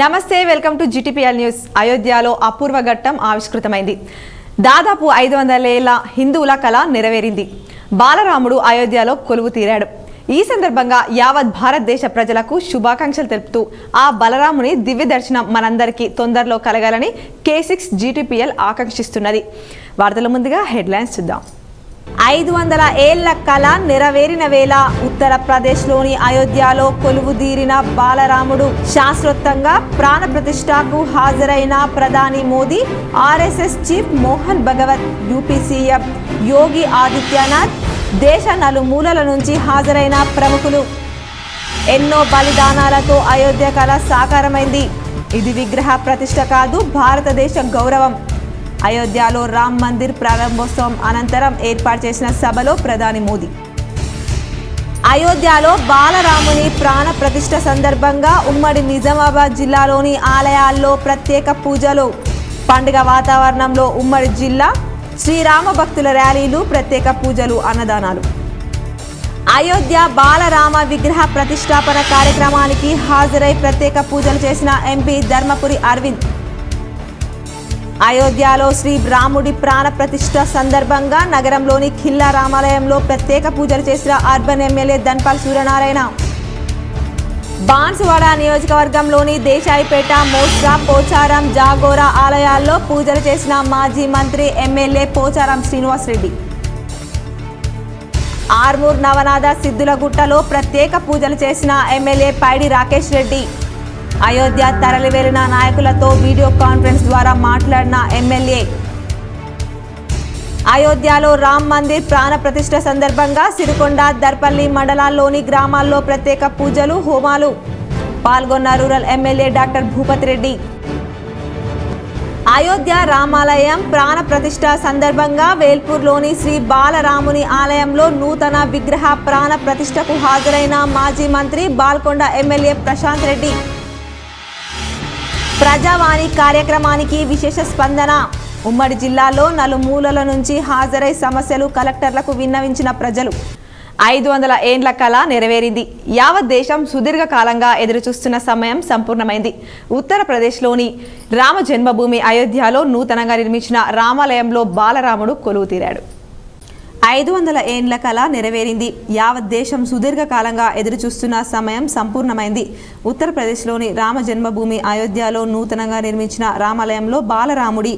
నమస్తే welcome to GTPL news. అయోధ్యలో అపూర్వ ఘట్టం ఆవిష్కృతమైంది. దాదాపు 500 ఏళ్ల హిందువుల కళ నెరవేరింది. బాలరాముడు అయోధ్యలో కొలువు తీరాడు. ఈ సందర్భంగా యావత్ భారతదేశ ప్రజలకు శుభాకాంక్షలు తెలుపుతూ ఆ బలరాముని దివ్య దర్శనం మనందరికీ తొందరలో కలగాలని K6 GTPL ఆకాంక్షిస్తున్నది. వార్తల ముందుగా హెడ్లైన్స్ చూద్దాం. 500 ఏళ్ల కళ నెరవేరిన వేళ ఉత్తరప్రదేశ్లోని అయోధ్యలో కొలువుదీరిన బాలరాముడు శాస్త్రోక్తంగా ప్రాణ ప్రతిష్టకు హాజరైన ప్రధాని Modi, RSS chief Mohan Bhagwat, UP CM Yogi Adityanath, దేశ నలుమూలల నుంచి హాజరైన ప్రముఖులు. ఎన్నో బలిదానాలతో అయోధ్య కళ సాకారమైంది. ఇది విగ్రహ ప్రతిష్ఠ కాదు, భారతదేశ గౌరవం. అయోధ్యలో రామ్ మందిర్ ప్రారంభోత్సవం అనంతరం ఏర్పాటు చేసిన సభలో ప్రధాని మోదీ. అయోధ్యలో బాలరాముని ప్రాణ ప్రతిష్ఠ సందర్భంగా ఉమ్మడి నిజామాబాద్ జిల్లాలోని ఆలయాల్లో ప్రత్యేక పూజలు. పండుగ వాతావరణంలో ఉమ్మడి జిల్లా శ్రీరామ భక్తుల ర్యాలీలు, ప్రత్యేక పూజలు, అన్నదానాలు. అయోధ్య బాలరామ విగ్రహ ప్రతిష్టాపన కార్యక్రమానికి హాజరై ప్రత్యేక పూజలు చేసిన ఎంపీ ధర్మపురి అరవింద్. అయోధ్యలో శ్రీ రాముడి ప్రాణ ప్రతిష్ఠ సందర్భంగా నగరంలోని ఖిల్లా రామాలయంలో ప్రత్యేక పూజలు చేసిన అర్బన్ ఎమ్మెల్యే ధన్పాల్ సూర్యనారాయణ. బాన్సువాడ నియోజకవర్గంలోని దేశాయిపేట, మోస్రా, పోచారం, జాగోరా ఆలయాల్లో పూజలు చేసిన మాజీ మంత్రి ఎమ్మెల్యే పోచారం శ్రీనివాస్ రెడ్డి. ఆర్మూర్ నవనాథ సిద్ధులగుట్టలో ప్రత్యేక పూజలు చేసిన ఎమ్మెల్యే పైడి రాకేష్ రెడ్డి. అయోధ్య తరలి వెళ్లిన నాయకులతో వీడియో కాన్ఫరెన్స్ ద్వారా మాట్లాడిన ఎమ్మెల్యే. అయోధ్యలో రామ్ మందిర్ ప్రాణ ప్రతిష్ఠ సందర్భంగా సిరికొండ, దర్పల్లి మండలాల్లోని గ్రామాల్లో ప్రత్యేక పూజలు, హోమాలు. పాల్గొన్న rural MLA doctor Bhupathi Reddy. Ayodhya రామాలయం ప్రాణ ప్రతిష్ఠ సందర్భంగా వేల్పూర్లోని శ్రీ బాలరాముని ఆలయంలో నూతన విగ్రహ ప్రాణ ప్రతిష్ఠకు హాజరైన మాజీ మంత్రి బాల్కొండ ఎమ్మెల్యే ప్రశాంత్ రెడ్డి. ప్రజావాణి కార్యక్రమానికి విశేష స్పందన. ఉమ్మడి జిల్లాలో నలుమూలల నుంచి హాజరై సమస్యలు కలెక్టర్లకు విన్నవించిన ప్రజలు. 500 ఏండ్ల కళ నెరవేరింది. యావత్ దేశం సుదీర్ఘకాలంగా ఎదురుచూస్తున్న సమయం సంపూర్ణమైంది. ఉత్తరప్రదేశ్లోని రామ జన్మభూమి అయోధ్యలో నూతనంగా నిర్మించిన రామాలయంలో బాలరాముడు కొలువు తీరాడు. 500 ఏండ్ల కళ నెరవేరింది. యావత్ దేశం సుదీర్ఘకాలంగా ఎదురుచూస్తున్న సమయం సంపూర్ణమైంది. ఉత్తరప్రదేశ్లోని రామ జన్మభూమి అయోధ్యలో నూతనంగా నిర్మించిన రామాలయంలో బాలరాముడి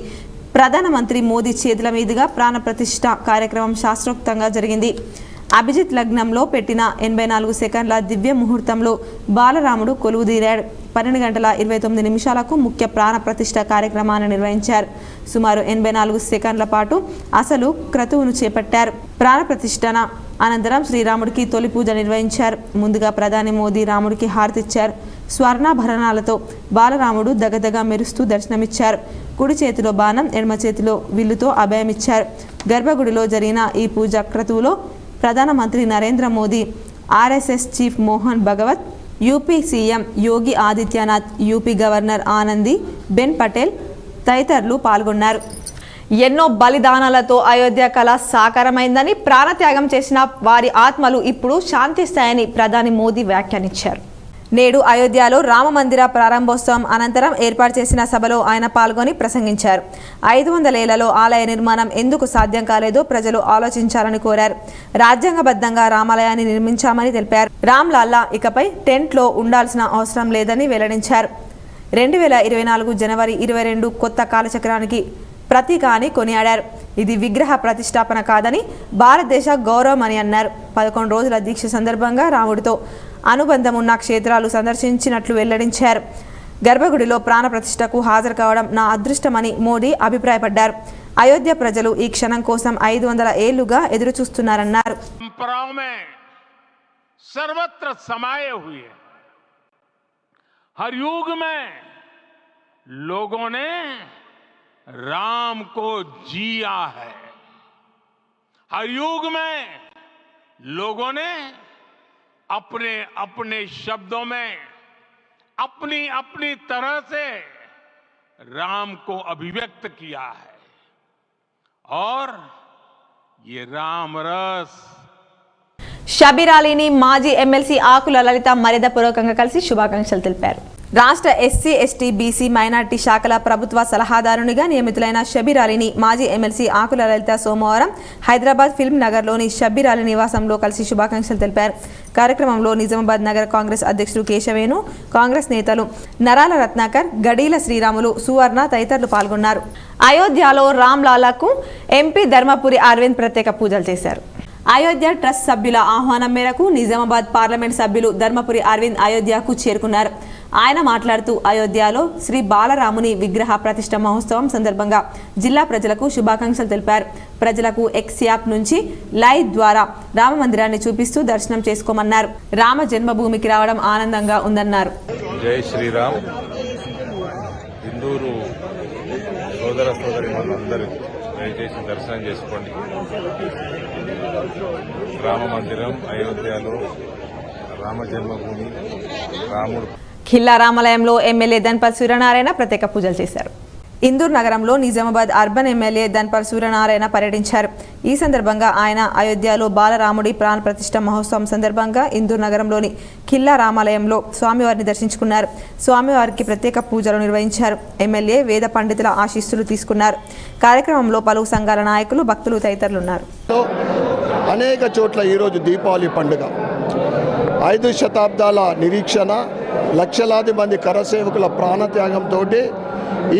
ప్రధానమంత్రి మోదీ చేతుల మీదుగా ప్రాణ ప్రతిష్ఠ కార్యక్రమం శాస్త్రోక్తంగా జరిగింది. అభిజిత్ లగ్నంలో పెట్టిన 84 సెకండ్ల దివ్య ముహూర్తంలో బాలరాముడు కొలువుదీరాడు. 12 గంటల 29 నిమిషాలకు ముఖ్య ప్రాణ ప్రతిష్ఠ కార్యక్రమాన్ని నిర్వహించారు. సుమారు 84 సెకండ్ల పాటు అసలు క్రతువును చేపట్టారు. ప్రాణ ప్రతిష్ఠన అనంతరం శ్రీరాముడికి తొలి పూజ నిర్వహించారు. ముందుగా ప్రధాని మోదీ రాముడికి హారతిచ్చారు. స్వర్ణాభరణాలతో బాలరాముడు దగదగా మెరుస్తూ దర్శనమిచ్చారు. కుడి చేతిలో బాణం, ఎడమ చేతిలో విల్లుతో అభయమిచ్చారు. గర్భగుడిలో జరిగిన ఈ పూజ క్రతువులో ప్రధానమంత్రి Narendra Modi, RSS chief Mohan Bhagwat, UP CM Yogi Adityanath, UP governor Anandi Ben Patel తదితరులు పాల్గొన్నారు. ఎన్నో బలిదానాలతో అయోధ్య కళ సాకారమైందని, ప్రాణత్యాగం చేసిన వారి ఆత్మలు ఇప్పుడు శాంతిస్తాయని ప్రధాని మోదీ వ్యాఖ్యానించారు. నేడు అయోధ్యలో రామ మందిర ప్రారంభోత్సవం అనంతరం ఏర్పాటు చేసిన సభలో ఆయన పాల్గొని ప్రసంగించారు. 500 ఏళ్లలో ఆలయ నిర్మాణం ఎందుకు సాధ్యం కాలేదో ప్రజలు ఆలోచించాలని కోరారు. రాజ్యాంగబద్ధంగా రామాలయాన్ని నిర్మించామని తెలిపారు. రామ్ లాల్లా ఇకపై టెంట్లో ఉండాల్సిన అవసరం లేదని వెల్లడించారు. 2024 జనవరి 22 కొత్త కాలచక్రానికి ప్రతీక అని కొనియాడారు. ఇది విగ్రహ ప్రతిష్టాపన కాదని, భారతదేశ గౌరవం అని అన్నారు. 11 రోజుల దీక్ష సందర్భంగా రాముడితో అనుబంధం ఉన్న క్షేత్రాలు సందర్శించినట్లు వెల్లడించారు. గర్భగుడిలో ప్రాణ ప్రతిష్టకు హాజరు కావడం నా అదృష్టమని మోడీ అభిప్రాయపడ్డారు. అయోధ్య ప్రజలు ఈ క్షణం కోసం 500 ఏళ్లుగా ఎదురు చూస్తున్నారన్నారు. सर्वत्र समाये हुए हर युग में लोगों ने राम को जिया है. हर युग में लोगों ने अपने अपने शब्दों में अपनी अपनी तरह से राम को अभिव्यक्त किया है. और ये राम रस షబీర్ అలీని మాజీ ఎమ్మెల్సీ ఆకుల లలిత మర్యాదపూర్వకంగా కలిసి శుభాకాంక్షలు తెలిపారు. రాష్ట్ర ఎస్సీ ఎస్టీ బీసీ మైనార్టీ శాఖల ప్రభుత్వ సలహాదారునిగా నియమితులైన షబీర్ అలీని మాజీ ఎమ్మెల్సీ ఆకుల లలిత సోమవారం హైదరాబాద్ ఫిల్మ్ నగర్లోని షబీర్ అలీ నివాసంలో కలిసి శుభాకాంక్షలు తెలిపారు. కార్యక్రమంలో నిజామాబాద్ నగర కాంగ్రెస్ అధ్యక్షుడు కేశవేణు, కాంగ్రెస్ నేతలు నరాల రత్నాకర్, గడీల శ్రీరాములు, సువర్ణ తదితరులు పాల్గొన్నారు. అయోధ్యలో రామ్లాలకు ఎంపీ ధర్మపురి అరవింద్ ప్రత్యేక పూజలు చేశారు. అయోధ్య ట్రస్ట్ సభ్యుల ఆహ్వానం మేరకు నిజామాబాద్ పార్లమెంట్ సభ్యులు ధర్మపురి అరవింద్ అయోధ్యకు చేరుకున్నారు. ఆయన మాట్లాడుతూ అయోధ్యలో శ్రీ బాలరాముని విగ్రహ ప్రతిష్ఠ మహోత్సవం సందర్భంగా జిల్లా ప్రజలకు శుభాకాంక్షలు తెలిపారు. ప్రజలకు ఎక్స్ యాప్ నుంచి లైవ్ ద్వారా రామ మందిరాన్ని చూపిస్తూ దర్శనం చేసుకోమన్నారు. రామ జన్మభూమికి రావడం ఆనందంగా ఉందన్నారు. జై శ్రీరామ్. హిందూరు సోదర సోదరి మనందరూ దయచేసి దర్శనం చేసుకోండి. రామ మందిరం అయోధ్యలో రామ జన్మభూమి, రాముడు. ఖిల్లా రామాలయంలో ఎమ్మెల్యే ధన్పాల్ సూర్యనారాయణ ప్రత్యేక పూజలు చేశారు. ఇందూర్ నగరంలో నిజామాబాద్ అర్బన్ ఎమ్మెల్యే ధన్పాల్ సూర్యనారాయణ పర్యటించారు. ఈ సందర్భంగా ఆయన అయోధ్యలో బాలరాముడి ప్రాణ ప్రతిష్ఠ మహోత్సవం సందర్భంగా ఇందూర్ నగరంలోని ఖిల్లా రామాలయంలో స్వామివారిని దర్శించుకున్నారు. స్వామివారికి ప్రత్యేక పూజలు నిర్వహించారు. ఎమ్మెల్యే వేద పండితుల ఆశీస్సులు తీసుకున్నారు. కార్యక్రమంలో పలు సంఘాల నాయకులు, భక్తులు తదితరులు ఉన్నారు. అనేక చోట్ల ఈరోజు దీపావళి పండుగ, 5 శతాబ్దాల నిరీక్షణ, లక్షలాది మంది కరసేవకుల ప్రాణత్యాగంతో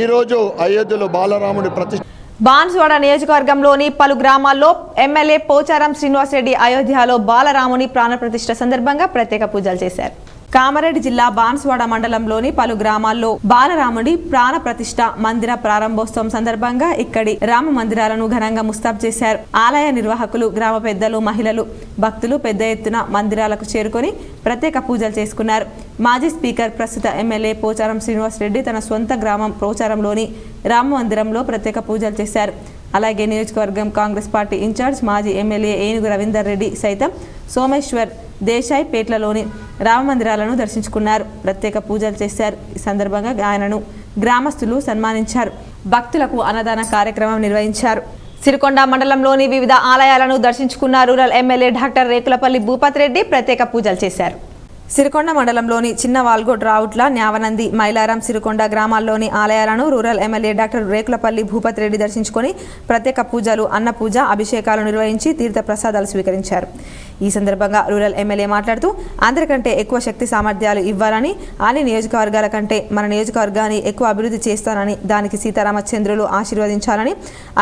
ఈరోజు అయోధ్యలో బాలరాముడి ప్రతిష్ఠ. బాన్స్వాడ నియోజకవర్గంలోని పలు గ్రామాల్లో ఎమ్మెల్యే పోచారం శ్రీనివాసరెడ్డి అయోధ్యలో బాలరాముని ప్రాణ ప్రతిష్ఠ సందర్భంగా ప్రత్యేక పూజలు చేశారు. కామారెడ్డి జిల్లా బాన్స్వాడ మండలంలోని పలు గ్రామాల్లో బాలరాముడి ప్రాణ ప్రతిష్ఠ మందిర ప్రారంభోత్సవం సందర్భంగా ఇక్కడి రామ మందిరాలను ఘనంగా ముస్తాబు చేశారు. ఆలయ నిర్వాహకులు, గ్రామ పెద్దలు, మహిళలు, భక్తులు పెద్ద ఎత్తున మందిరాలకు చేరుకొని ప్రత్యేక పూజలు చేసుకున్నారు. మాజీ స్పీకర్, ప్రస్తుత ఎమ్మెల్యే పోచారం శ్రీనివాసరెడ్డి తన సొంత గ్రామం పోచారంలోని రామ మందిరంలో ప్రత్యేక పూజలు చేశారు. అలాగే నియోజకవర్గం కాంగ్రెస్ పార్టీ ఇన్ఛార్జ్ మాజీ ఎమ్మెల్యే ఏనుగు రవీందర్ రెడ్డి సైతం సోమేశ్వర్, దేశాయ్ పేట్లలోని రామ మందిరాలను దర్శించుకున్నారు. ప్రత్యేక పూజలు చేశారు. ఈ సందర్భంగా ఆయనను గ్రామస్తులు సన్మానించారు. భక్తులకు అన్నదాన కార్యక్రమం నిర్వహించారు. సిరికొండ మండలంలోని వివిధ ఆలయాలను దర్శించుకున్న rural MLA doctor Rekulapalli Bhupath Reddy ప్రత్యేక పూజలు చేశారు. సిరికొండ మండలంలోని చిన్న వాల్గోడ్, రావుట్ల, న్యావనంది, మైలారం, సిరికొండ గ్రామాల్లోని ఆలయాలను rural MLA doctor Rekulapalli Bhupath Reddy దర్శించుకొని ప్రత్యేక పూజలు, అన్న పూజ, అభిషేకాలు నిర్వహించి తీర్థ ప్రసాదాలు స్వీకరించారు. ఈ సందర్భంగా రూరల్ ఎమ్మెల్యే మాట్లాడుతూ అందరికంటే ఎక్కువ శక్తి సామర్థ్యాలు ఇవ్వాలని, అన్ని నియోజకవర్గాల కంటే మన నియోజకవర్గాన్ని ఎక్కువ అభివృద్ధి చేస్తానని, దానికి సీతారామచంద్రులు ఆశీర్వదించాలని,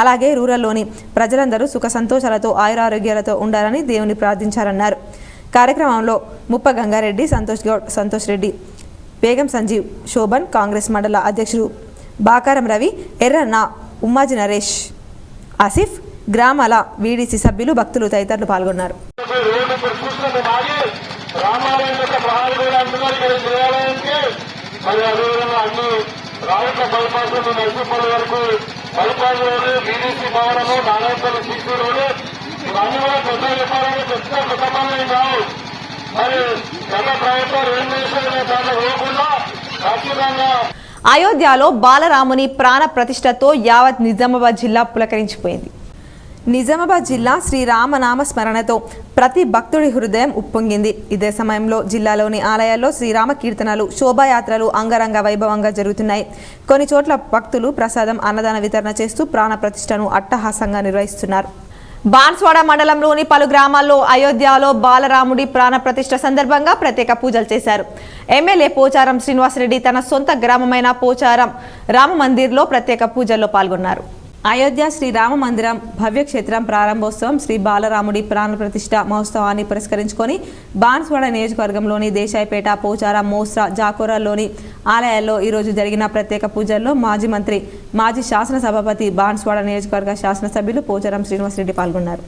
అలాగే రూరల్లోని ప్రజలందరూ సుఖ సంతోషాలతో ఆయురారోగ్యాలతో ఉండాలని దేవుని ప్రార్థించారన్నారు. కార్యక్రమంలో ముప్ప గంగారెడ్డి, సంతోష్ రెడ్డి, బేగం సంజీవ్, శోభన్, కాంగ్రెస్ మండల అధ్యక్షుడు బాకారం రవి, ఎర్రన్న, ఉమ్మాజి నరేష్, ఆసిఫ్, గ్రామాల వీడీసీ సభ్యులు, భక్తులు తదితరులు పాల్గొన్నారు. అయోధ్యలో బాలరాముని ప్రాణ ప్రతిష్ఠతో యావత్ నిజామాబాద్ జిల్లా పులకరించిపోయింది. నిజామాబాద్ జిల్లా శ్రీరామనామ స్మరణతో ప్రతి భక్తుడి హృదయం ఉప్పొంగింది. ఇదే సమయంలో జిల్లాలోని ఆలయాల్లో శ్రీరామ కీర్తనలు, శోభాయాత్రలు అంగరంగ వైభవంగా జరుగుతున్నాయి. కొన్ని చోట్ల భక్తులు ప్రసాదం, అన్నదాన వితరణ చేస్తూ ప్రాణ ప్రతిష్ఠను అట్టహాసంగా నిర్వహిస్తున్నారు. బాన్స్వాడ మండలంలోని పలు గ్రామాల్లో అయోధ్యలో బాలరాముడి ప్రాణ ప్రతిష్ఠ సందర్భంగా ప్రత్యేక పూజలు చేశారు. ఎమ్మెల్యే పోచారం శ్రీనివాసరెడ్డి తన సొంత గ్రామమైన పోచారం రామ మందిర్లో ప్రత్యేక పూజల్లో పాల్గొన్నారు. అయోధ్య శ్రీ రామ మందిరం భవ్యక్షేత్రం ప్రారంభోత్సవం, శ్రీ బాలరాముడి ప్రాణ ప్రతిష్ఠ మహోత్సవాన్ని పురస్కరించుకొని బాన్స్వాడ నియోజకవర్గంలోని దేశాయపేట, పోచారం, మోస్రా, జాకోరాల్లోని ఆలయాల్లో ఈరోజు జరిగిన ప్రత్యేక పూజల్లో మాజీ మంత్రి, మాజీ శాసనసభాపతి, బాన్స్వాడ నియోజకవర్గ శాసనసభ్యులు పోచారం శ్రీనివాసరెడ్డి పాల్గొన్నారు.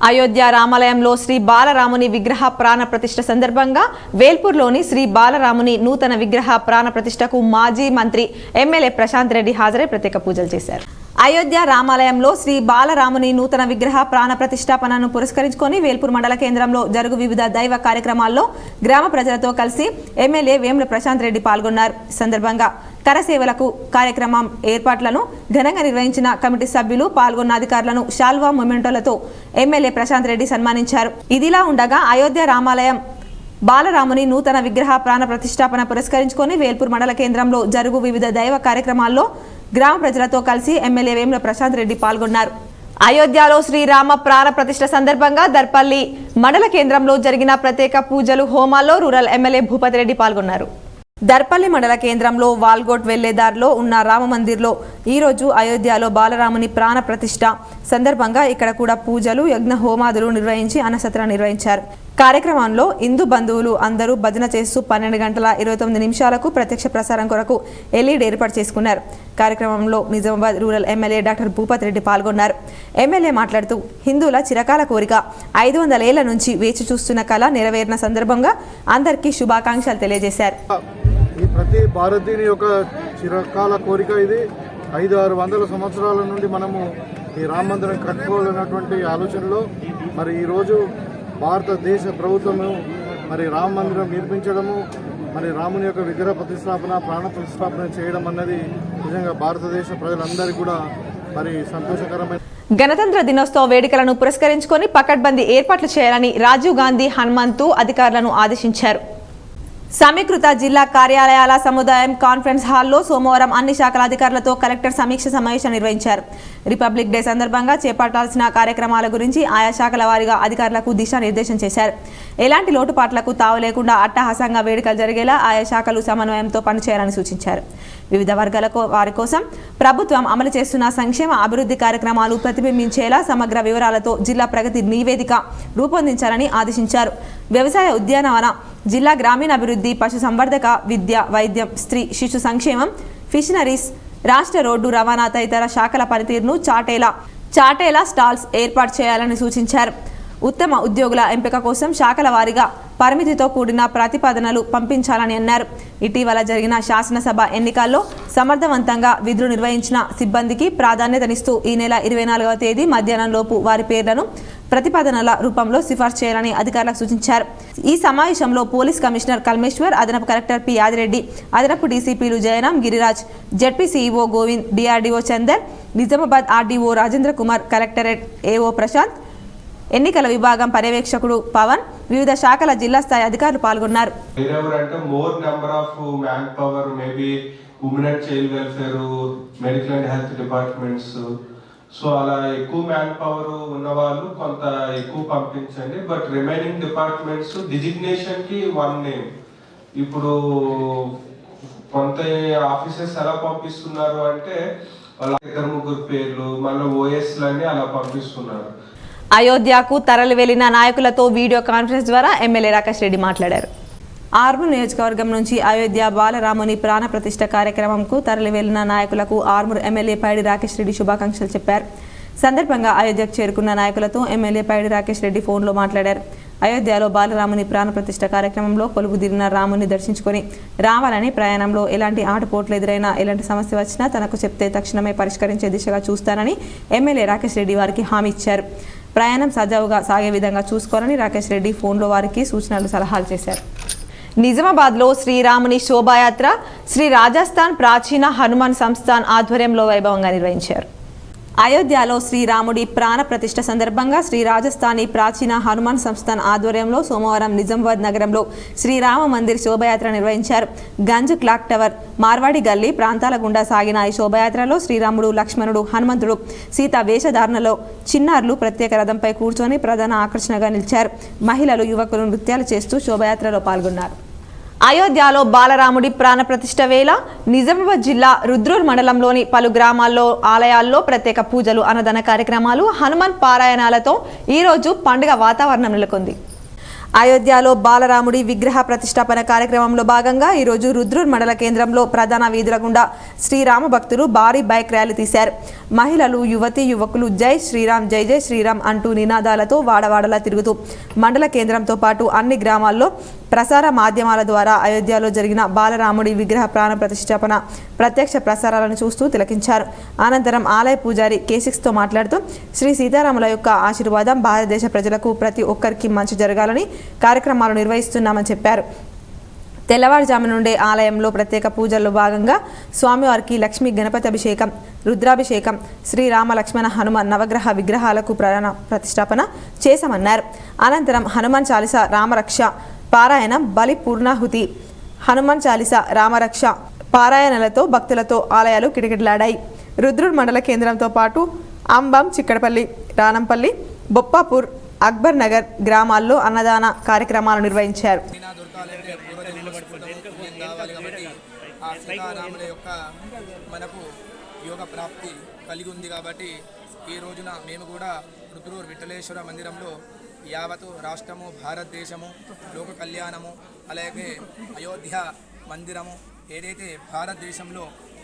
అయోధ్య రామాలయంలో శ్రీ బాలరాముని విగ్రహ ప్రాణ ప్రతిష్ఠ సందర్భంగా వేల్పూర్లోని శ్రీ బాలరాముని నూతన విగ్రహ ప్రాణ ప్రతిష్ఠకు మాజీ మంత్రి, ఎమ్మెల్యే ప్రశాంత్ రెడ్డి హాజరై ప్రత్యేక పూజలు చేశారు. అయోధ్య రామాలయంలో శ్రీ బాలరాముని నూతన విగ్రహ ప్రాణ ప్రతిష్టాపనను పురస్కరించుకొని వేల్పూర్ మండల కేంద్రంలో జరుగు వివిధ దైవ కార్యక్రమాల్లో గ్రామ ప్రజలతో కలిసి ఎమ్మెల్యే వేముల ప్రశాంత్ రెడ్డి పాల్గొన్నారు. ఈ సందర్భంగా కరసేవలకు కార్యక్రమం ఏర్పాట్లను ఘనంగా నిర్వహించిన కమిటీ సభ్యులు, పాల్గొన్న అధికారులను శాల్వా మొమెంటోలతో ఎమ్మెల్యే ప్రశాంత్ రెడ్డి సన్మానించారు. ఇదిలా ఉండగా అయోధ్య రామాలయం బాలరాముని నూతన విగ్రహ ప్రాణ ప్రతిష్టాపన పురస్కరించుకొని వేల్పూర్ మండల కేంద్రంలో జరుగు వివిధ దైవ కార్యక్రమాల్లో గ్రామ ప్రజలతో కలిసి ఎమ్మెల్యే వేముల ప్రశాంత్ రెడ్డి పాల్గొన్నారు. అయోధ్యలో శ్రీరామ ప్రాణ ప్రతిష్ఠ సందర్భంగా దర్పల్లి మండల కేంద్రంలో జరిగిన ప్రత్యేక పూజలు హోమాల్లో రూరల్ ఎమ్మెల్యే భూపతి రెడ్డి పాల్గొన్నారు. దర్పల్లి మండల కేంద్రంలో వాల్గోట్ వెళ్లేదారిలో ఉన్న రామ మందిర్లో ఈరోజు అయోధ్యలో బాలరాముని ప్రాణ ప్రతిష్ఠ సందర్భంగా ఇక్కడ కూడా పూజలు యజ్ఞ హోమాదులు నిర్వహించి అన్నసత్రం నిర్వహించారు. కార్యక్రమంలో హిందూ బంధువులు అందరూ భజన చేస్తూ 12 గంటల 29 నిమిషాలకు ప్రత్యక్ష ప్రసారం కొరకు ఎల్ఈడి ఏర్పాటు చేసుకున్నారు. కార్యక్రమంలో Nizamabad rural MLA doctor Bhupathi Reddy పాల్గొన్నారు. ఎమ్మెల్యే మాట్లాడుతూ హిందువుల చిరకాల కోరిక 500 ఏళ్ల నుంచి వేచి చూస్తున్న కళ నెరవేరిన సందర్భంగా అందరికీ శుభాకాంక్షలు తెలియజేశారు. ఈ ప్రతి భారతీయుని యొక్క చిరకాల కోరిక ఇది. 500-600 సంవత్సరాల నుండి మనము ఈ రామ మందిరం కట్టుకోవాలన్నటువంటి ఆలోచనలో మరి ఈరోజు భారతదేశ ప్రభుత్వము మరి రామ మందిరం నిర్మించడము, మరి రాముని యొక్క విగ్రహ ప్రతిష్టాపన ప్రాణ ప్రతిష్టాపన చేయడం అన్నది నిజంగా భారతదేశ ప్రజలందరికీ కూడా మరి సంతోషకరమైన. గణతంత్ర దినోత్సవ వేడుకలను పురస్కరించుకొని పకడ్బందీ ఏర్పాట్లు చేయాలని రాజీవ్ గాంధీ హనుమంతు అధికారులను ఆదేశించారు. సమీకృత జిల్లా కార్యాలయాల సముదాయం కాన్ఫరెన్స్ హాల్లో సోమవారం అన్ని శాఖల అధికారులతో కలెక్టర్ సమీక్ష సమావేశం నిర్వహించారు. రిపబ్లిక్ డే సందర్భంగా చేపట్టాల్సిన కార్యక్రమాల గురించి ఆయా శాఖల వారీగా అధికారులకు దిశానిర్దేశం చేశారు. ఎలాంటి లోటుపాట్లకు తావు లేకుండా అట్టహాసంగా వేడుకలు జరిగేలా ఆయా శాఖలు సమన్వయంతో పనిచేయాలని సూచించారు. వివిధ వర్గాల వారి కోసం ప్రభుత్వం అమలు చేస్తున్న సంక్షేమ అభివృద్ధి కార్యక్రమాలు ప్రతిబింబించేలా సమగ్ర వివరాలతో జిల్లా ప్రగతి నివేదిక రూపొందించాలని ఆదేశించారు. వ్యవసాయ ఉద్యానవన, జిల్లా గ్రామీణాభివృద్ధి, పశు సంవర్ధక, విద్య, వైద్యం, స్త్రీ శిశు సంక్షేమం, ఫిషనరీస్, రాష్ట్ర రోడ్డు రవాణా తదితర శాఖల పనితీరును చాటేలా స్టాల్స్ ఏర్పాటు చేయాలని సూచించారు. ఉత్తమ ఉద్యోగుల ఎంపిక కోసం శాఖల వారీగా పరిమితితో కూడిన ప్రతిపాదనలు పంపించాలని అన్నారు. ఇటీవల జరిగిన శాసనసభ ఎన్నికల్లో సమర్థవంతంగా విధులు నిర్వహించిన సిబ్బందికి ప్రాధాన్యతనిస్తూ ఈ నెల 24వ తేదీ మధ్యాహ్నంలోపు వారి పేర్లను ప్రతిపాదనల రూపంలో సిఫార్సు చేయాలని అధికారులకు సూచించారు. ఈ సమావేశంలో పోలీస్ కమిషనర్ కల్మేశ్వర్, అదనపు కలెక్టర్ పి యాదిరెడ్డి, అదనపు డీసీపీలు Jayaram, Giriraj, ZP CEO Govind, DRDO Chander, Nizamabad RDO Rajendra Kumar, collectorate AO Prashant, ఎన్నికల విభాగం పర్యవేక్షకుడు పవన్, వివిధ శాఖల జిల్లా స్థాయి అధికారులు పాల్గొన్నారు. More number of man power, maybe women and child welfare, medical and health departments, so అలా ఎక్కువ మ్యాన్ పవర్ ఉన్న వాళ్ళు కొంత ఎక్కువ పంపించండి. బట్ రిమైనింగ్ డిపార్ట్మెంట్స్ డిజిగ్నేషన్ కి 1 నేమ్. ఇప్పుడు కొంత ఆఫీసర్స్ ఎలా పంపిస్తున్నారు అంటే వాళ్ళ 2-3 పేర్లు, మళ్ళీ ఓఎస్లన్నీ అలా పంపిస్తున్నారు. అయోధ్యకు తరలి వెళ్లిన నాయకులతో వీడియో కాన్ఫరెన్స్ ద్వారా ఎమ్మెల్యే రాకేష్ రెడ్డి మాట్లాడారు. ఆర్మూర్ నియోజకవర్గం నుంచి అయోధ్య బాలరాముని ప్రాణ ప్రతిష్ఠ కార్యక్రమంకు తరలి వెళ్లిన నాయకులకు ఆర్మూర్ ఎమ్మెల్యే పైడి రాకేష్ రెడ్డి శుభాకాంక్షలు చెప్పారు. సందర్భంగా అయోధ్యకు చేరుకున్న నాయకులతో ఎమ్మెల్యే పైడి రాకేష్ రెడ్డి ఫోన్లో మాట్లాడారు. అయోధ్యలో బాలరాముని ప్రాణ ప్రతిష్ఠ కార్యక్రమంలో కొలువుదీరిన రాముని దర్శించుకొని రావాలని, ప్రయాణంలో ఎలాంటి ఆటపోట్లు ఎదురైనా, ఎలాంటి సమస్య వచ్చినా తనకు చెప్తే తక్షణమే పరిష్కరించే దిశగా చూస్తానని ఎమ్మెల్యే రాకేష్ రెడ్డి వారికి హామీ ఇచ్చారు. ప్రయాణం సజావుగా సాగే విధంగా చూసుకోవాలని రాకేష్ రెడ్డి ఫోన్లో వారికి సూచనలు, సలహాలు చేశారు. నిజామాబాద్లో శ్రీరాముని శోభాయాత్ర శ్రీ రాజస్థాన్ ప్రాచీన హనుమాన్ సంస్థాన్ ఆధ్వర్యంలో వైభవంగా నిర్వహించారు. అయోధ్యలో శ్రీరాముడి ప్రాణ ప్రతిష్ఠ సందర్భంగా శ్రీ రాజస్థానీ ప్రాచీన హనుమాన్ సంస్థాన్ ఆధ్వర్యంలో సోమవారం నిజామాబాద్ నగరంలో శ్రీరామ మందిర్ శోభయాత్ర నిర్వహించారు. గంజ్ క్లాక్ టవర్, మార్వాడి గల్లీ ప్రాంతాల గుండా సాగిన ఈ శోభయాత్రలో శ్రీరాముడు, లక్ష్మణుడు, హనుమంతుడు, సీత వేషధారణలో చిన్నారులు ప్రత్యేక రథంపై కూర్చొని ప్రధాన ఆకర్షణగా నిలిచారు. మహిళలు, యువకులు నృత్యాలు చేస్తూ శోభయాత్రలో పాల్గొన్నారు. అయోధ్యలో బాలరాముడి ప్రాణ ప్రతిష్ఠ వేళ నిజామాబాద్ జిల్లా రుద్రూర్ మండలంలోని పలు గ్రామాల్లో, ఆలయాల్లో ప్రత్యేక పూజలు, అన్నదాన కార్యక్రమాలు, హనుమాన్ పారాయణాలతో ఈరోజు పండుగ వాతావరణం నెలకొంది. అయోధ్యలో బాలరాముడి విగ్రహ ప్రతిష్టాపన కార్యక్రమంలో భాగంగా ఈరోజు రుద్రూర్ మండల కేంద్రంలో ప్రధాన వీధుల గుండా శ్రీరామ భక్తులు భారీ బైక్ ర్యాలీ తీశారు. మహిళలు, యువతీ యువకులు జై శ్రీరామ్, జై జై శ్రీరామ్ అంటూ నినాదాలతో వాడవాడలా తిరుగుతూ మండల కేంద్రంతో పాటు అన్ని గ్రామాల్లో ప్రసార మాధ్యమాల ద్వారా అయోధ్యలో జరిగిన బాలరాముడి విగ్రహ ప్రాణ ప్రతిష్టాపన ప్రత్యక్ష ప్రసారాలను చూస్తూ తిలకించారు. అనంతరం ఆలయ పూజారి K6తో మాట్లాడుతూ శ్రీ సీతారాముల యొక్క ఆశీర్వాదం భారతదేశ ప్రజలకు ప్రతి ఒక్కరికి మంచి జరగాలని కార్యక్రమాలు నిర్వహిస్తున్నామని చెప్పారు. తెల్లవారుజాము నుండే ఆలయంలో ప్రత్యేక పూజల్లో భాగంగా స్వామివారికి లక్ష్మీ గణపతి అభిషేకం, రుద్రాభిషేకం, శ్రీరామ లక్ష్మణ హనుమాన్ నవగ్రహ విగ్రహాలకు ప్రాణ ప్రతిష్టాపన చేశామన్నారు. అనంతరం హనుమాన్ చాలీసా, రామరక్ష పారాయణం, బలి పూర్ణాహుతి, హనుమాన్ చాలీసా, రామరక్ష పారాయణలతో భక్తులతో ఆలయాలు కిటకిటలాడాయి. రుద్రుడ్ మండల కేంద్రంతో పాటు అంబం, చిక్కడపల్లి, రానంపల్లి, బొప్పాపూర్, అక్బర్ నగర్ గ్రామాల్లో అన్నదాన కార్యక్రమాలు నిర్వహించారు. ఆ సీతారాముల యొక్క మనకు యోగ ప్రాప్తి కలిగి ఉంది కాబట్టి ఈ రోజున మేము కూడా రుద్రూర్ విఠలేశ్వర మందిరంలో యావత్ రాష్ట్రము, భారతదేశము, లోక కళ్యాణము, అలాగే అయోధ్య మందిరము, ఏదైతే భారతదేశంలో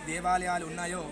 దేవాలయాలు ఉన్నాయో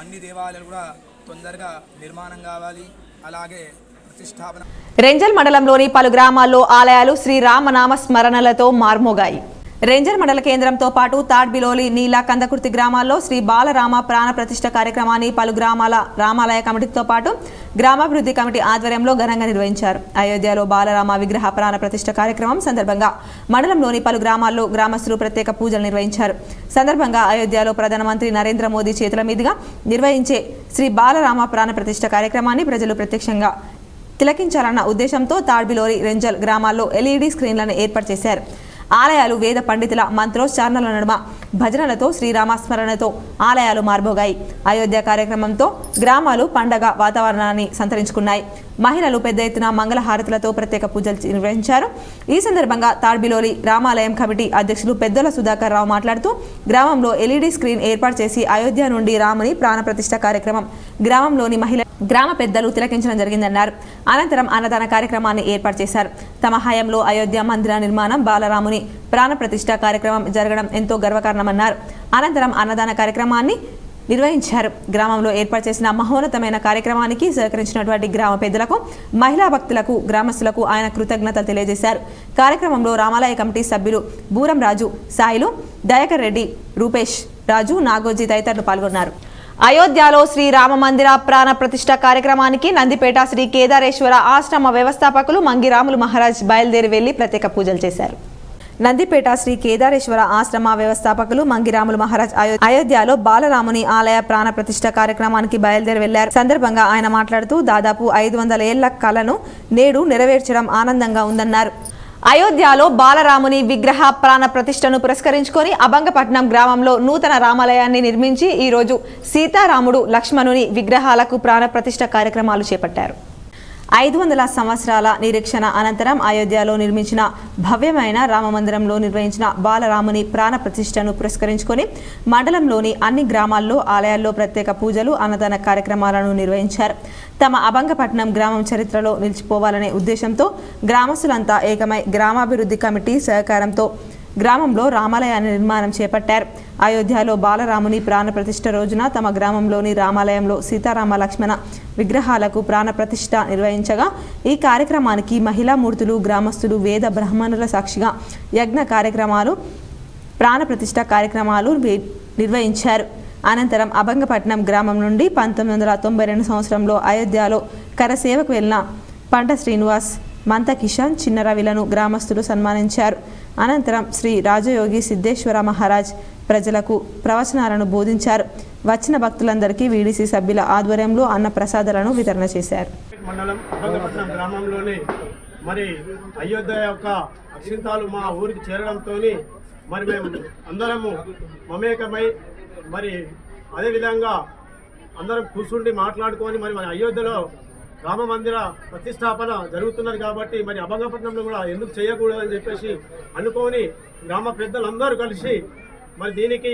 అన్ని దేవాలయాలు కూడా తొందరగా నిర్మాణం కావాలి. అలాగే ప్రతిష్టాపన. రెంజల్ మండలంలోని పలు గ్రామాల్లో ఆలయాలు శ్రీరామనామ స్మరణలతో మార్మోగాయి. రెంజల్ మండల కేంద్రంతో పాటు తాడ్బిలోలి, నీలా, కందకుర్తి గ్రామాల్లో శ్రీ బాలరామ ప్రాణ ప్రతిష్ఠ కార్యక్రమాన్ని పలు గ్రామాల రామాలయ కమిటీతో పాటు గ్రామాభివృద్ధి కమిటీ ఆధ్వర్యంలో ఘనంగా నిర్వహించారు. అయోధ్యలో బాలరామ విగ్రహ ప్రాణ ప్రతిష్ఠ కార్యక్రమం సందర్భంగా మండలంలోని పలు గ్రామాల్లో గ్రామస్తులు ప్రత్యేక పూజలు నిర్వహించారు. సందర్భంగా అయోధ్యలో ప్రధానమంత్రి నరేంద్ర మోదీ చేతుల మీదుగా నిర్వహించే శ్రీ బాలరామ ప్రాణ ప్రతిష్ఠ కార్యక్రమాన్ని ప్రజలు ప్రత్యక్షంగా తిలకించాలన్న ఉద్దేశంతో తాడ్బిలోలి, రెంజల్ గ్రామాల్లో LED స్క్రీన్లను ఏర్పాటు చేశారు. ఆలయాలు వేద పండితుల మంత్రోచ్చారణల నడుమ భజనలతో శ్రీరామస్మరణతో ఆలయాలు మార్మోగాయి. అయోధ్య కార్యక్రమంతో గ్రామాలు పండగ వాతావరణాన్ని సంతరించుకున్నాయి. మహిళలు పెద్ద ఎత్తున మంగళహారతులతో ప్రత్యేక పూజలు నిర్వహించారు. ఈ సందర్భంగా తాడ్బిలోలి రామాలయం కమిటీ అధ్యక్షులు పెద్దల సుధాకర్ రావు మాట్లాడుతూ గ్రామంలో LED స్క్రీన్ ఏర్పాటు చేసి అయోధ్య నుండి రాముని ప్రాణ ప్రతిష్ఠ కార్యక్రమం గ్రామంలోని గ్రామ పెద్దలు తిలకించడం జరిగిందన్నారు. అనంతరం అన్నదాన కార్యక్రమాన్ని ఏర్పాటు చేశారు. తమ హయాంలో అయోధ్య మందిర నిర్మాణం, బాలరాముని ప్రాణ ప్రతిష్ఠ కార్యక్రమం జరగడం ఎంతో గర్వకారణమన్నారు. అనంతరం అన్నదాన కార్యక్రమాన్ని నిర్వహించారు. గ్రామంలో ఏర్పాటు చేసిన మహోన్నతమైన కార్యక్రమానికి సహకరించినటువంటి గ్రామ పెద్దలకు, మహిళా భక్తులకు, గ్రామస్తులకు ఆయన కృతజ్ఞతలు తెలియజేశారు. కార్యక్రమంలో రామాలయ కమిటీ సభ్యులు బూరం రాజు, సాయిలు, దయాకర్ రెడ్డి, రూపేష్ రాజు, నాగోజీ తదితరులు పాల్గొన్నారు. అయోధ్యలో శ్రీరామ మందిర ప్రాణ ప్రతిష్ఠ కార్యక్రమానికి నందిపేట శ్రీ కేదారేశ్వర ఆశ్రమ వ్యవస్థాపకులు మంగిరాములు మహారాజ్ బయలుదేరి వెళ్లి ప్రత్యేక పూజలు చేశారు. నందిపేట శ్రీ కేదారేశ్వర ఆశ్రమ వ్యవస్థాపకులు మంగిరాములు మహారాజ్ అయోధ్యలో బాలరాముని ఆలయ ప్రాణ ప్రతిష్ఠ కార్యక్రమానికి బయలుదేరి వెళ్లారు. సందర్భంగా ఆయన మాట్లాడుతూ దాదాపు 500 ఏళ్ల కలను నేడు నెరవేర్చడం ఆనందంగా ఉందన్నారు. అయోధ్యలో బాలరాముని విగ్రహ ప్రాణ ప్రతిష్టను పురస్కరించుకొని అబంగపట్నం గ్రామంలో నూతన రామాలయాన్ని నిర్మించి ఈ రోజు సీతారాముడు, లక్ష్మణుని విగ్రహాలకు ప్రాణ ప్రతిష్ఠ కార్యక్రమాలు చేపట్టారు. 500 సంవత్సరాల నిరీక్షణ అనంతరం అయోధ్యలో నిర్మించిన భవ్యమైన రామమందిరంలో నిర్వహించిన బాలరాముని ప్రాణ ప్రతిష్టను పురస్కరించుకొని మండలంలోని అన్ని గ్రామాల్లో ఆలయాల్లో ప్రత్యేక పూజలు, అన్నదాన కార్యక్రమాలను నిర్వహించారు. తమ అబంగపట్నం గ్రామం చరిత్రలో నిలిచిపోవాలనే ఉద్దేశంతో గ్రామస్తులంతా ఏకమై గ్రామాభివృద్ధి కమిటీ సహకారంతో గ్రామంలో రామాలయాన్ని నిర్మాణం చేపట్టారు. అయోధ్యలో బాలరాముని ప్రాణ ప్రతిష్ఠ రోజున తమ గ్రామంలోని రామాలయంలో సీతారామ, లక్ష్మణ విగ్రహాలకు ప్రాణ ప్రతిష్ఠ నిర్వహించగా ఈ కార్యక్రమానికి మహిళా మూర్తులు, గ్రామస్తులు, వేద బ్రాహ్మణుల సాక్షిగా యజ్ఞ కార్యక్రమాలు, ప్రాణ ప్రతిష్ఠ కార్యక్రమాలు నిర్వహించారు. అనంతరం అబంగపట్నం గ్రామం నుండి 1992 సంవత్సరంలో అయోధ్యలో కరసేవకు వెళ్లిన పంట శ్రీనివాస్, మంత కిషన్, చిన్న రవిలను గ్రామస్తులు సన్మానించారు. అనంతరం శ్రీ రాజయోగి సిద్ధేశ్వర మహారాజ్ ప్రజలకు ప్రవచనాలను బోధించారు. వచ్చిన భక్తులందరికీ వీడీసీ సభ్యుల ఆధ్వర్యంలో అన్న ప్రసాదాలను వితరణ చేశారు. మండలం అబంగపట్నం గ్రామంలోని మరి అయోధ్య యొక్క అక్షింతాలు మా ఊరికి చేరడంతో మరి మేము అందరము మమేకమై మరి అదేవిధంగా అందరం కూర్చుండి మాట్లాడుకొని మరి మన అయోధ్యలో రామ మందిర ప్రతిష్టాపన జరుగుతున్నది కాబట్టి మరి అబంగపట్నంలో కూడా ఎందుకు చేయకూడదని చెప్పేసి అనుకోని గ్రామ పెద్దలందరూ కలిసి మరి దీనికి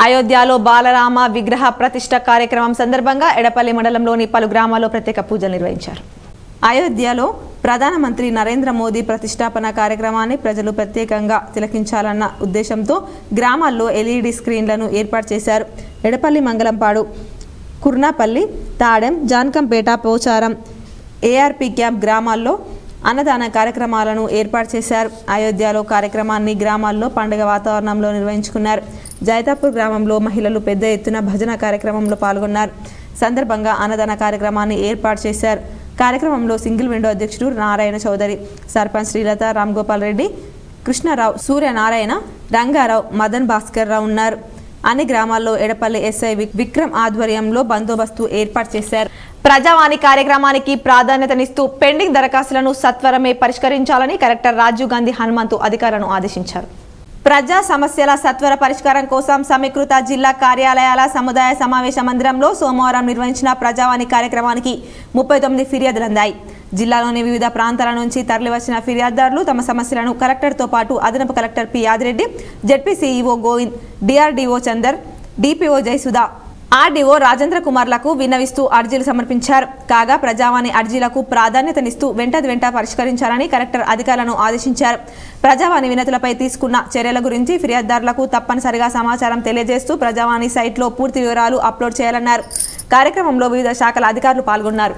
అయోధ్యలో బాలరామ విగ్రహ ప్రతిష్ఠ కార్యక్రమం సందర్భంగా ఎడపల్లి మండలంలోని పలు గ్రామాల్లో ప్రత్యేక పూజలు నిర్వహించారు. అయోధ్యలో ప్రధానమంత్రి నరేంద్ర మోదీ ప్రతిష్టాపన కార్యక్రమాన్ని ప్రజలు ప్రత్యేకంగా తిలకించాలన్న ఉద్దేశంతో గ్రామాల్లో LED స్క్రీన్లను ఏర్పాటు చేశారు. ఎడపల్లి, మంగళంపాడు, కుర్నాపల్లి, తాడెం, జాన్కంపేట, పోచారం, ARP క్యాంప్ గ్రామాల్లో అన్నదాన కార్యక్రమాలను ఏర్పాటు చేశారు. అయోధ్యలో కార్యక్రమాన్ని గ్రామాల్లో పండుగ వాతావరణంలో నిర్వహించుకున్నారు. జైతాపూర్ గ్రామంలో మహిళలు పెద్ద ఎత్తున భజన కార్యక్రమంలో పాల్గొన్నారు. సందర్భంగా అన్నదాన కార్యక్రమాన్ని ఏర్పాటు చేశారు. కార్యక్రమంలో సింగిల్ విండో అధ్యక్షుడు నారాయణ చౌదరి, సర్పంచ్ శ్రీలత, రామ్గోపాల్ రెడ్డి, కృష్ణారావు, సూర్యనారాయణ, రంగారావు, మదన్ భాస్కర్ రావు ఉన్నారు. అన్ని గ్రామాల్లో ఎడపల్లి SI విక్రమ్ ఆధ్వర్యంలో బందోబస్తు ఏర్పాటు చేశారు. ప్రజావాణి కార్యక్రమానికి ప్రాధాన్యతనిస్తూ పెండింగ్ దరఖాస్తులను సత్వరమే పరిష్కరించాలని కలెక్టర్ రాజీవ్ గాంధీ హనుమంతు అధికారులను ఆదేశించారు. ప్రజా సమస్యల సత్వర పరిష్కారం కోసం సమీకృత జిల్లా కార్యాలయాల సముదాయ సమావేశ మందిరంలో సోమవారం నిర్వహించిన ప్రజావాణి కార్యక్రమానికి 39 ఫిర్యాదులు అందాయి. జిల్లాలోని వివిధ ప్రాంతాల నుంచి తరలివచ్చిన ఫిర్యాదుదారులు తమ సమస్యలను కలెక్టర్తో పాటు అదనపు collector P Yadireddy, ZP CEO Govind, DRDO Chander, DPO Jayasudha, RDO Rajendra కుమార్లకు విన్నవిస్తూ అర్జీలు సమర్పించారు. కాగా ప్రజావాణి అర్జీలకు ప్రాధాన్యతనిస్తూ వెంట పరిష్కరించాలని కలెక్టర్ అధికారులను ఆదేశించారు. ప్రజావాణి వినతులపై తీసుకున్న చర్యల గురించి ఫిర్యాదుదారులకు తప్పనిసరిగా సమాచారం తెలియజేస్తూ ప్రజావాణి సైట్లో పూర్తి వివరాలు అప్లోడ్ చేయాలన్నారు. కార్యక్రమంలో వివిధ శాఖల అధికారులు పాల్గొన్నారు.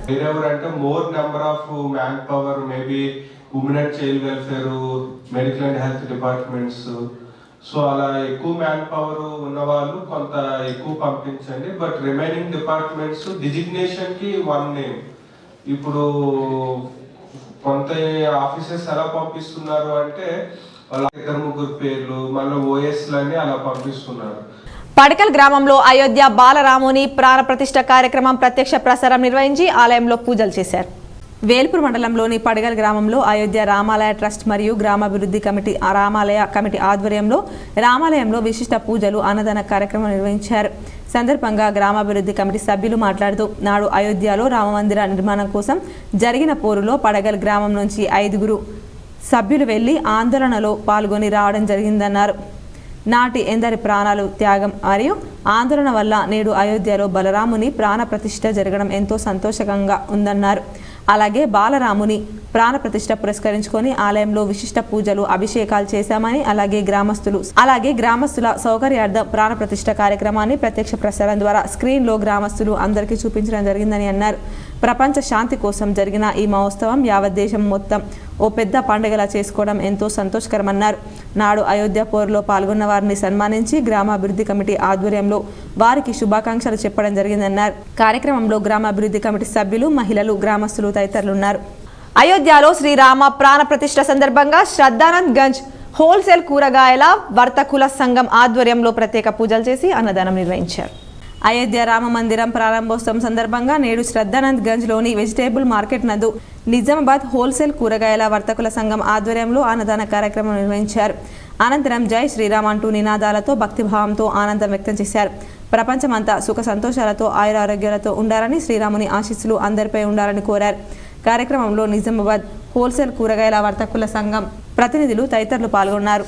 సో అలా ఎక్కువ మ్యాన్ పవర్ ఉన్న వాళ్ళు కొంత ఎక్కువ పంపించండి. బట్ రిమైనింగ్ డిపార్ట్మెంట్స్ డిజిగ్నేషన్ కి 1 నేమ్. ఇప్పుడు కొంత ఆఫీసర్స్ ఎలా పంపిస్తున్నారు అంటే వాళ్ళ 2-3 పేర్లు, మళ్ళీ ఓఎస్లన్నీ అలా పంపిస్తున్నారు. పడకల్ గ్రామంలో అయోధ్య బాలరాముని ప్రాణ ప్రతిష్ఠ కార్యక్రమం ప్రత్యక్ష ప్రసారం నిర్వహించి ఆలయంలో పూజలు చేశారు. వేల్పూర్ మండలంలోని పడగల్ గ్రామంలో అయోధ్య రామాలయ ట్రస్ట్ మరియు గ్రామాభివృద్ధి కమిటీ రామాలయ కమిటీ ఆధ్వర్యంలో రామాలయంలో విశిష్ట పూజలు అన్నదాన కార్యక్రమం నిర్వహించారు. సందర్భంగా గ్రామాభివృద్ధి కమిటీ సభ్యులు మాట్లాడుతూ నాడు అయోధ్యలో రామమందిర నిర్మాణం కోసం జరిగిన పోరులో పడగల్ గ్రామం నుంచి 5 సభ్యులు వెళ్లి ఆందోళనలో పాల్గొని రావడం జరిగిందన్నారు. నాటి ఎందరి ప్రాణాలు త్యాగం మరియు ఆందోళన వల్ల నేడు అయోధ్యలో బలరాముని ప్రాణ ప్రతిష్ఠ జరగడం ఎంతో సంతోషంగా ఉందన్నారు. అలాగే బాలరాముని ప్రాణ ప్రతిష్ఠ పురస్కరించుకొని ఆలయంలో విశిష్ట పూజలు అభిషేకాలు చేశామని అలాగే గ్రామస్తుల సౌకర్యార్థం ప్రాణ ప్రతిష్ఠ కార్యక్రమాన్ని ప్రత్యక్ష ప్రసారం ద్వారా స్క్రీన్లో గ్రామస్తులు అందరికీ చూపించడం జరిగిందని అన్నారు. ప్రపంచ శాంతి కోసం జరిగిన ఈ మహోత్సవం యావత్ దేశం మొత్తం ఓ పెద్ద పండుగలా చేసుకోవడం ఎంతో సంతోషకరమన్నారు. నాడు అయోధ్య పోరులో పాల్గొన్న వారిని సన్మానించి గ్రామాభివృద్ధి కమిటీ ఆధ్వర్యంలో వారికి శుభాకాంక్షలు చెప్పడం జరిగిందన్నారు. కార్యక్రమంలో గ్రామాభివృద్ధి కమిటీ సభ్యులు, మహిళలు, గ్రామస్తులు తదితరులున్నారు. అయోధ్యలో శ్రీరామ ప్రాణ ప్రతిష్ఠ సందర్భంగా శ్రద్ధానంద్ గంజ్ హోల్సేల్ కూరగాయల వర్తకుల సంఘం ఆధ్వర్యంలో ప్రత్యేక పూజలు చేసి అన్నదానం నిర్వహించారు. అయోధ్య రామ మందిరం ప్రారంభోత్సవం సందర్భంగా నేడు శ్రద్ధానంద్ గంజ్లోని వెజిటేబుల్ మార్కెట్ నందు నిజామాబాద్ హోల్సేల్ కూరగాయల వర్తకుల సంఘం ఆధ్వర్యంలో అన్నదాన కార్యక్రమం నిర్వహించారు. అనంతరం జై శ్రీరామ్ అంటూ నినాదాలతో భక్తిభావంతో ఆనందం వ్యక్తం చేశారు. ప్రపంచమంతా సుఖ సంతోషాలతో ఆయురారోగ్యాలతో ఉండాలని, శ్రీరాముని ఆశీస్సులు అందరిపై ఉండాలని కోరారు. కార్యక్రమంలో నిజామాబాద్ హోల్సేల్ కూరగాయల వర్తకుల సంఘం ప్రతినిధులు తదితరులు పాల్గొన్నారు.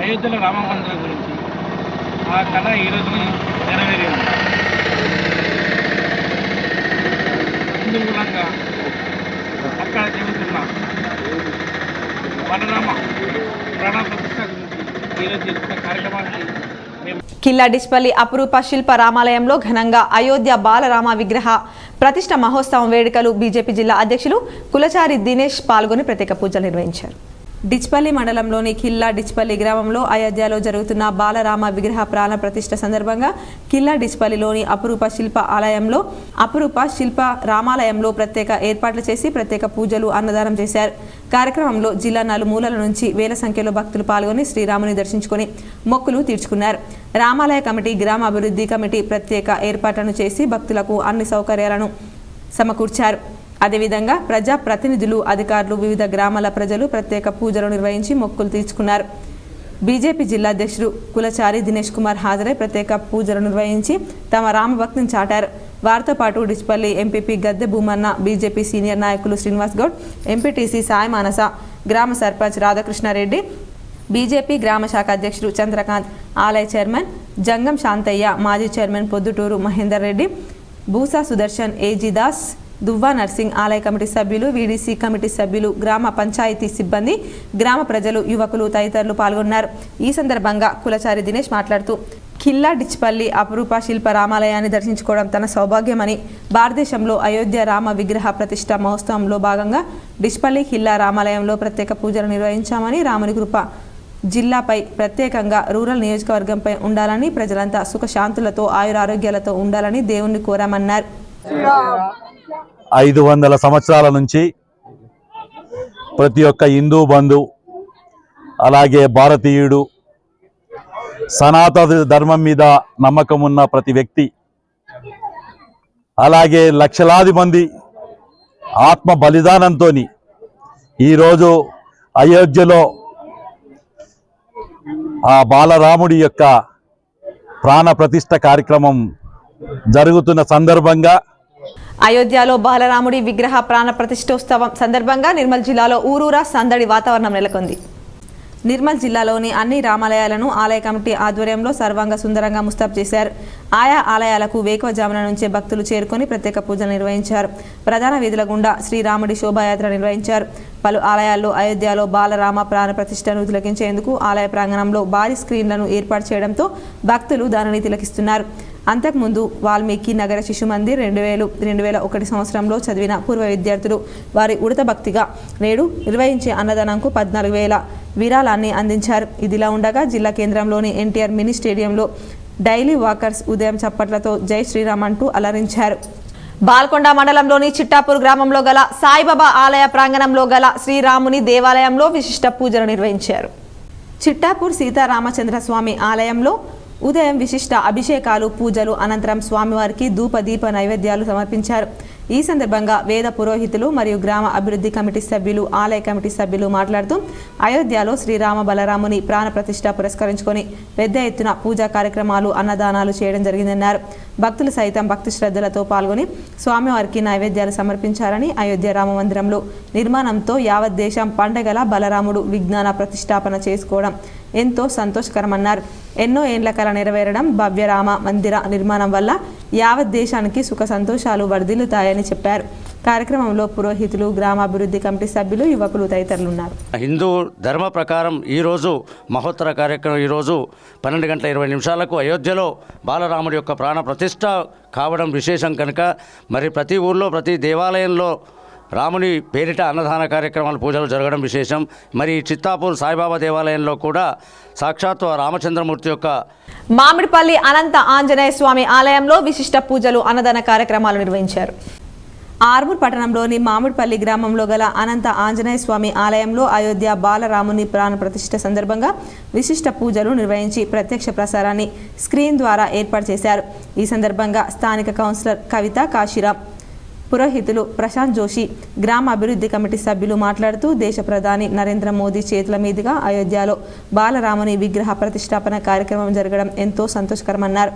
అయోధ్యలో రామ మందిరం గురించి ఆ కళ ఈరోజు నెరవేరింది. మూలంగా అక్కడ జరుగుతున్న బలరామ ప్రాణ ప్రతిష్ఠ గురించి ఈరోజు జరుగుతున్న కార్యక్రమానికి కిల్లా డిచ్పల్లి అపురూప శిల్ప రామాలయంలో ఘనంగా అయోధ్య బాలరామ విగ్రహ ప్రతిష్ఠ మహోత్సవం వేడుకలు బీజేపీ జిల్లా అధ్యక్షులు కులచారి దినేష్ పాల్గొని ప్రత్యేక పూజలు నిర్వహించారు. డిచ్పల్లి మండలంలోని కిల్లా డిచ్పల్లి గ్రామంలో అయోధ్యలో జరుగుతున్న బాలరామ విగ్రహ ప్రాణ ప్రతిష్ఠ సందర్భంగా కిల్లా డిచ్పల్లిలోని అపురూప శిల్ప రామాలయంలో ప్రత్యేక ఏర్పాట్లు చేసి ప్రత్యేక పూజలు అన్నదానం చేశారు. కార్యక్రమంలో జిల్లా నలుమూలల నుంచి వేల సంఖ్యలో భక్తులు పాల్గొని శ్రీరాముని దర్శించుకొని మొక్కులు తీర్చుకున్నారు. రామాలయ కమిటీ, గ్రామాభివృద్ధి కమిటీ ప్రత్యేక ఏర్పాట్లను చేసి భక్తులకు అన్ని సౌకర్యాలను సమకూర్చారు. అదేవిధంగా ప్రజా ప్రతినిధులు, అధికారులు, వివిధ గ్రామాల ప్రజలు ప్రత్యేక పూజలు నిర్వహించి మొక్కులు తీర్చుకున్నారు. బీజేపీ జిల్లా అధ్యక్షుడు కులచారి దినేష్ కుమార్ హాజరై ప్రత్యేక పూజలు నిర్వహించి తమ రామభక్తిని చాటారు. వారితో పాటు డిచ్పల్లి ఎంపీపీ గద్దె భూమన్న, బీజేపీ సీనియర్ నాయకులు శ్రీనివాస్ గౌడ్, ఎంపీటీసీ సాయి మానస, గ్రామ సర్పంచ్ రాధాకృష్ణారెడ్డి, బీజేపీ గ్రామ శాఖ అధ్యక్షుడు చంద్రకాంత్, ఆలయ చైర్మన్ జంగం శాంతయ్య, మాజీ చైర్మన్ పొద్దుటూరు మహేందర్ రెడ్డి, బూసా సుదర్శన్, ఏజీ దాస్, దువ్వా నర్సింగ్, ఆలయ కమిటీ సభ్యులు, వీడీసీ కమిటీ సభ్యులు, గ్రామ పంచాయతీ సిబ్బంది, గ్రామ ప్రజలు, యువకులు తదితరులు పాల్గొన్నారు. ఈ సందర్భంగా కులచారి దినేష్ మాట్లాడుతూ కిల్లా డిచ్పల్లి అపురూప శిల్ప రామాలయాన్ని దర్శించుకోవడం తన సౌభాగ్యమని, భారతదేశంలో అయోధ్య రామ విగ్రహ ప్రతిష్ఠ మహోత్సవంలో భాగంగా డిచ్పల్లి కిల్లా రామాలయంలో ప్రత్యేక పూజలు నిర్వహించామని, రాముని కృప జిల్లాపై ప్రత్యేకంగా రూరల్ నియోజకవర్గంపై ఉండాలని, ప్రజలంతా సుఖశాంతులతో ఆయురారోగ్యాలతో ఉండాలని దేవుణ్ణి కోరామన్నారు. 500 సంవత్సరాల నుంచి ప్రతి ఒక్క హిందూ బంధు, అలాగే భారతీయుడు, సనాతన ధర్మం మీద నమ్మకం ఉన్న ప్రతి వ్యక్తి అలాగే లక్షలాది మంది ఆత్మ బలిదానంతో ఈరోజు అయోధ్యలో ఆ బాలరాముడి యొక్క ప్రాణ ప్రతిష్ఠ కార్యక్రమం జరుగుతున్న సందర్భంగా అయోధ్యలో బాలరాముడి విగ్రహ ప్రాణ ప్రతిష్ఠోత్సవం సందర్భంగా నిర్మల్ జిల్లాలో ఊరూరా సందడి వాతావరణం నెలకొంది. నిర్మల్ జిల్లాలోని అన్ని రామాలయాలను ఆలయ కమిటీ ఆధ్వర్యంలో సర్వాంగ సుందరంగా ముస్తాబు చేశారు. ఆయా ఆలయాలకు వేకువజామున నుంచే భక్తులు చేరుకొని ప్రత్యేక పూజలు నిర్వహించారు. ప్రధాన వీధుల గుండా శ్రీరాముడి శోభాయాత్ర నిర్వహించారు. పలు ఆలయాల్లో అయోధ్యలో బాలరామ ప్రాణ ప్రతిష్టను తిలకించేందుకు ఆలయ ప్రాంగణంలో భారీ స్క్రీన్లను ఏర్పాటు చేయడంతో భక్తులు దానిని తిలకిస్తున్నారు. అంతకుముందు వాల్మీకి నగర శిశు మందిర్ 2001 సంవత్సరంలో చదివిన పూర్వ విద్యార్థులు వారి ఉడత భక్తిగా నేడు నిర్వహించే అన్నదానంకు 14,000 విరాళాన్ని అందించారు. ఇదిలా ఉండగా జిల్లా కేంద్రంలోని ఎన్టీఆర్ మినీ స్టేడియంలో డైలీ వాకర్స్ ఉదయం చప్పట్లతో జై శ్రీరామ్ అంటూ అలరించారు. బాల్కొండ మండలంలోని చిట్టాపూర్ గ్రామంలో గల సాయిబాబా ఆలయ ప్రాంగణంలో గల శ్రీరాముని దేవాలయంలో విశిష్ట పూజలు నిర్వహించారు. చిట్టాపూర్ సీతారామచంద్ర స్వామి ఆలయంలో ఉదయం విశిష్ట అభిషేకాలు పూజలు అనంతరం స్వామివారికి ధూపదీప నైవేద్యాలు సమర్పించారు. ఈ సందర్భంగా వేద పురోహితులు మరియు గ్రామ అభివృద్ధి కమిటీ సభ్యులు ఆలయ కమిటీ సభ్యులు మాట్లాడుతూ అయోధ్యలో శ్రీరామ బలరాముని ప్రాణ ప్రతిష్ఠ పురస్కరించుకొని పెద్ద ఎత్తున పూజా కార్యక్రమాలు అన్నదానాలు చేయడం జరిగిందన్నారు. భక్తులు సైతం భక్తి శ్రద్ధలతో పాల్గొని స్వామివారికి నైవేద్యాలు సమర్పించారని అయోధ్య రామ మందిరంలో నిర్మాణంతో యావత్ దేశం పండగల బలరాముడు విజ్ఞాన ప్రతిష్టాపన చేసుకోవడం ఎంతో సంతోషకరమన్నారు. ఎన్నో ఏండ్ల కల నెరవేరడం భవ్యరామ మందిర నిర్మాణం వల్ల యావత్ దేశానికి సుఖ సంతోషాలు వర్ధిల్లుతాయని చెప్పారు. కార్యక్రమంలో పురోహితులు గ్రామాభివృద్ధి కమిటీ సభ్యులు యువకులు తదితరులు ఉన్నారు. హిందూ ధర్మ ప్రకారం ఈరోజు మహోత్తర కార్యక్రమం ఈరోజు 12:20 అయోధ్యలో బాలరాముడి యొక్క ప్రాణ ప్రతిష్ఠ కావడం విశేషం కనుక మరి ప్రతి ఊళ్ళో ప్రతి దేవాలయంలో రాముని పేరిట అన్నదాన కార్యక్రమాలు పూజలు జరగడం విశేషం. మరి చిత్తాపూర్ సాయిబాబా దేవాలయంలో కూడా సాక్షాత్తు రామచంద్రమూర్తి యొక్క మామిడిపల్లి అనంత ఆంజనేయ స్వామి ఆలయంలో విశిష్ట పూజలు అన్నదాన కార్యక్రమాలు నిర్వహించారు. ఆర్మూర్ పట్టణంలోని మామిడిపల్లి గ్రామంలో గల అనంత ఆంజనేయ స్వామి ఆలయంలో అయోధ్య బాలరాముని ప్రాణ ప్రతిష్ఠ సందర్భంగా విశిష్ట పూజలు నిర్వహించి ప్రత్యక్ష ప్రసారాన్ని స్క్రీన్ ద్వారా ఏర్పాటు చేశారు. ఈ సందర్భంగా స్థానిక కౌన్సిలర్ కవిత కాశీరామ్, పురోహితులు ప్రశాంత్ జోషి, గ్రామ అభివృద్ధి కమిటీ సభ్యులు మాట్లాడుతూ దేశ ప్రధాని నరేంద్ర మోదీ చేతుల మీదుగా అయోధ్యలో బాలరాముని విగ్రహ ప్రతిష్టాపన కార్యక్రమం జరగడం ఎంతో సంతోషకరమన్నారు.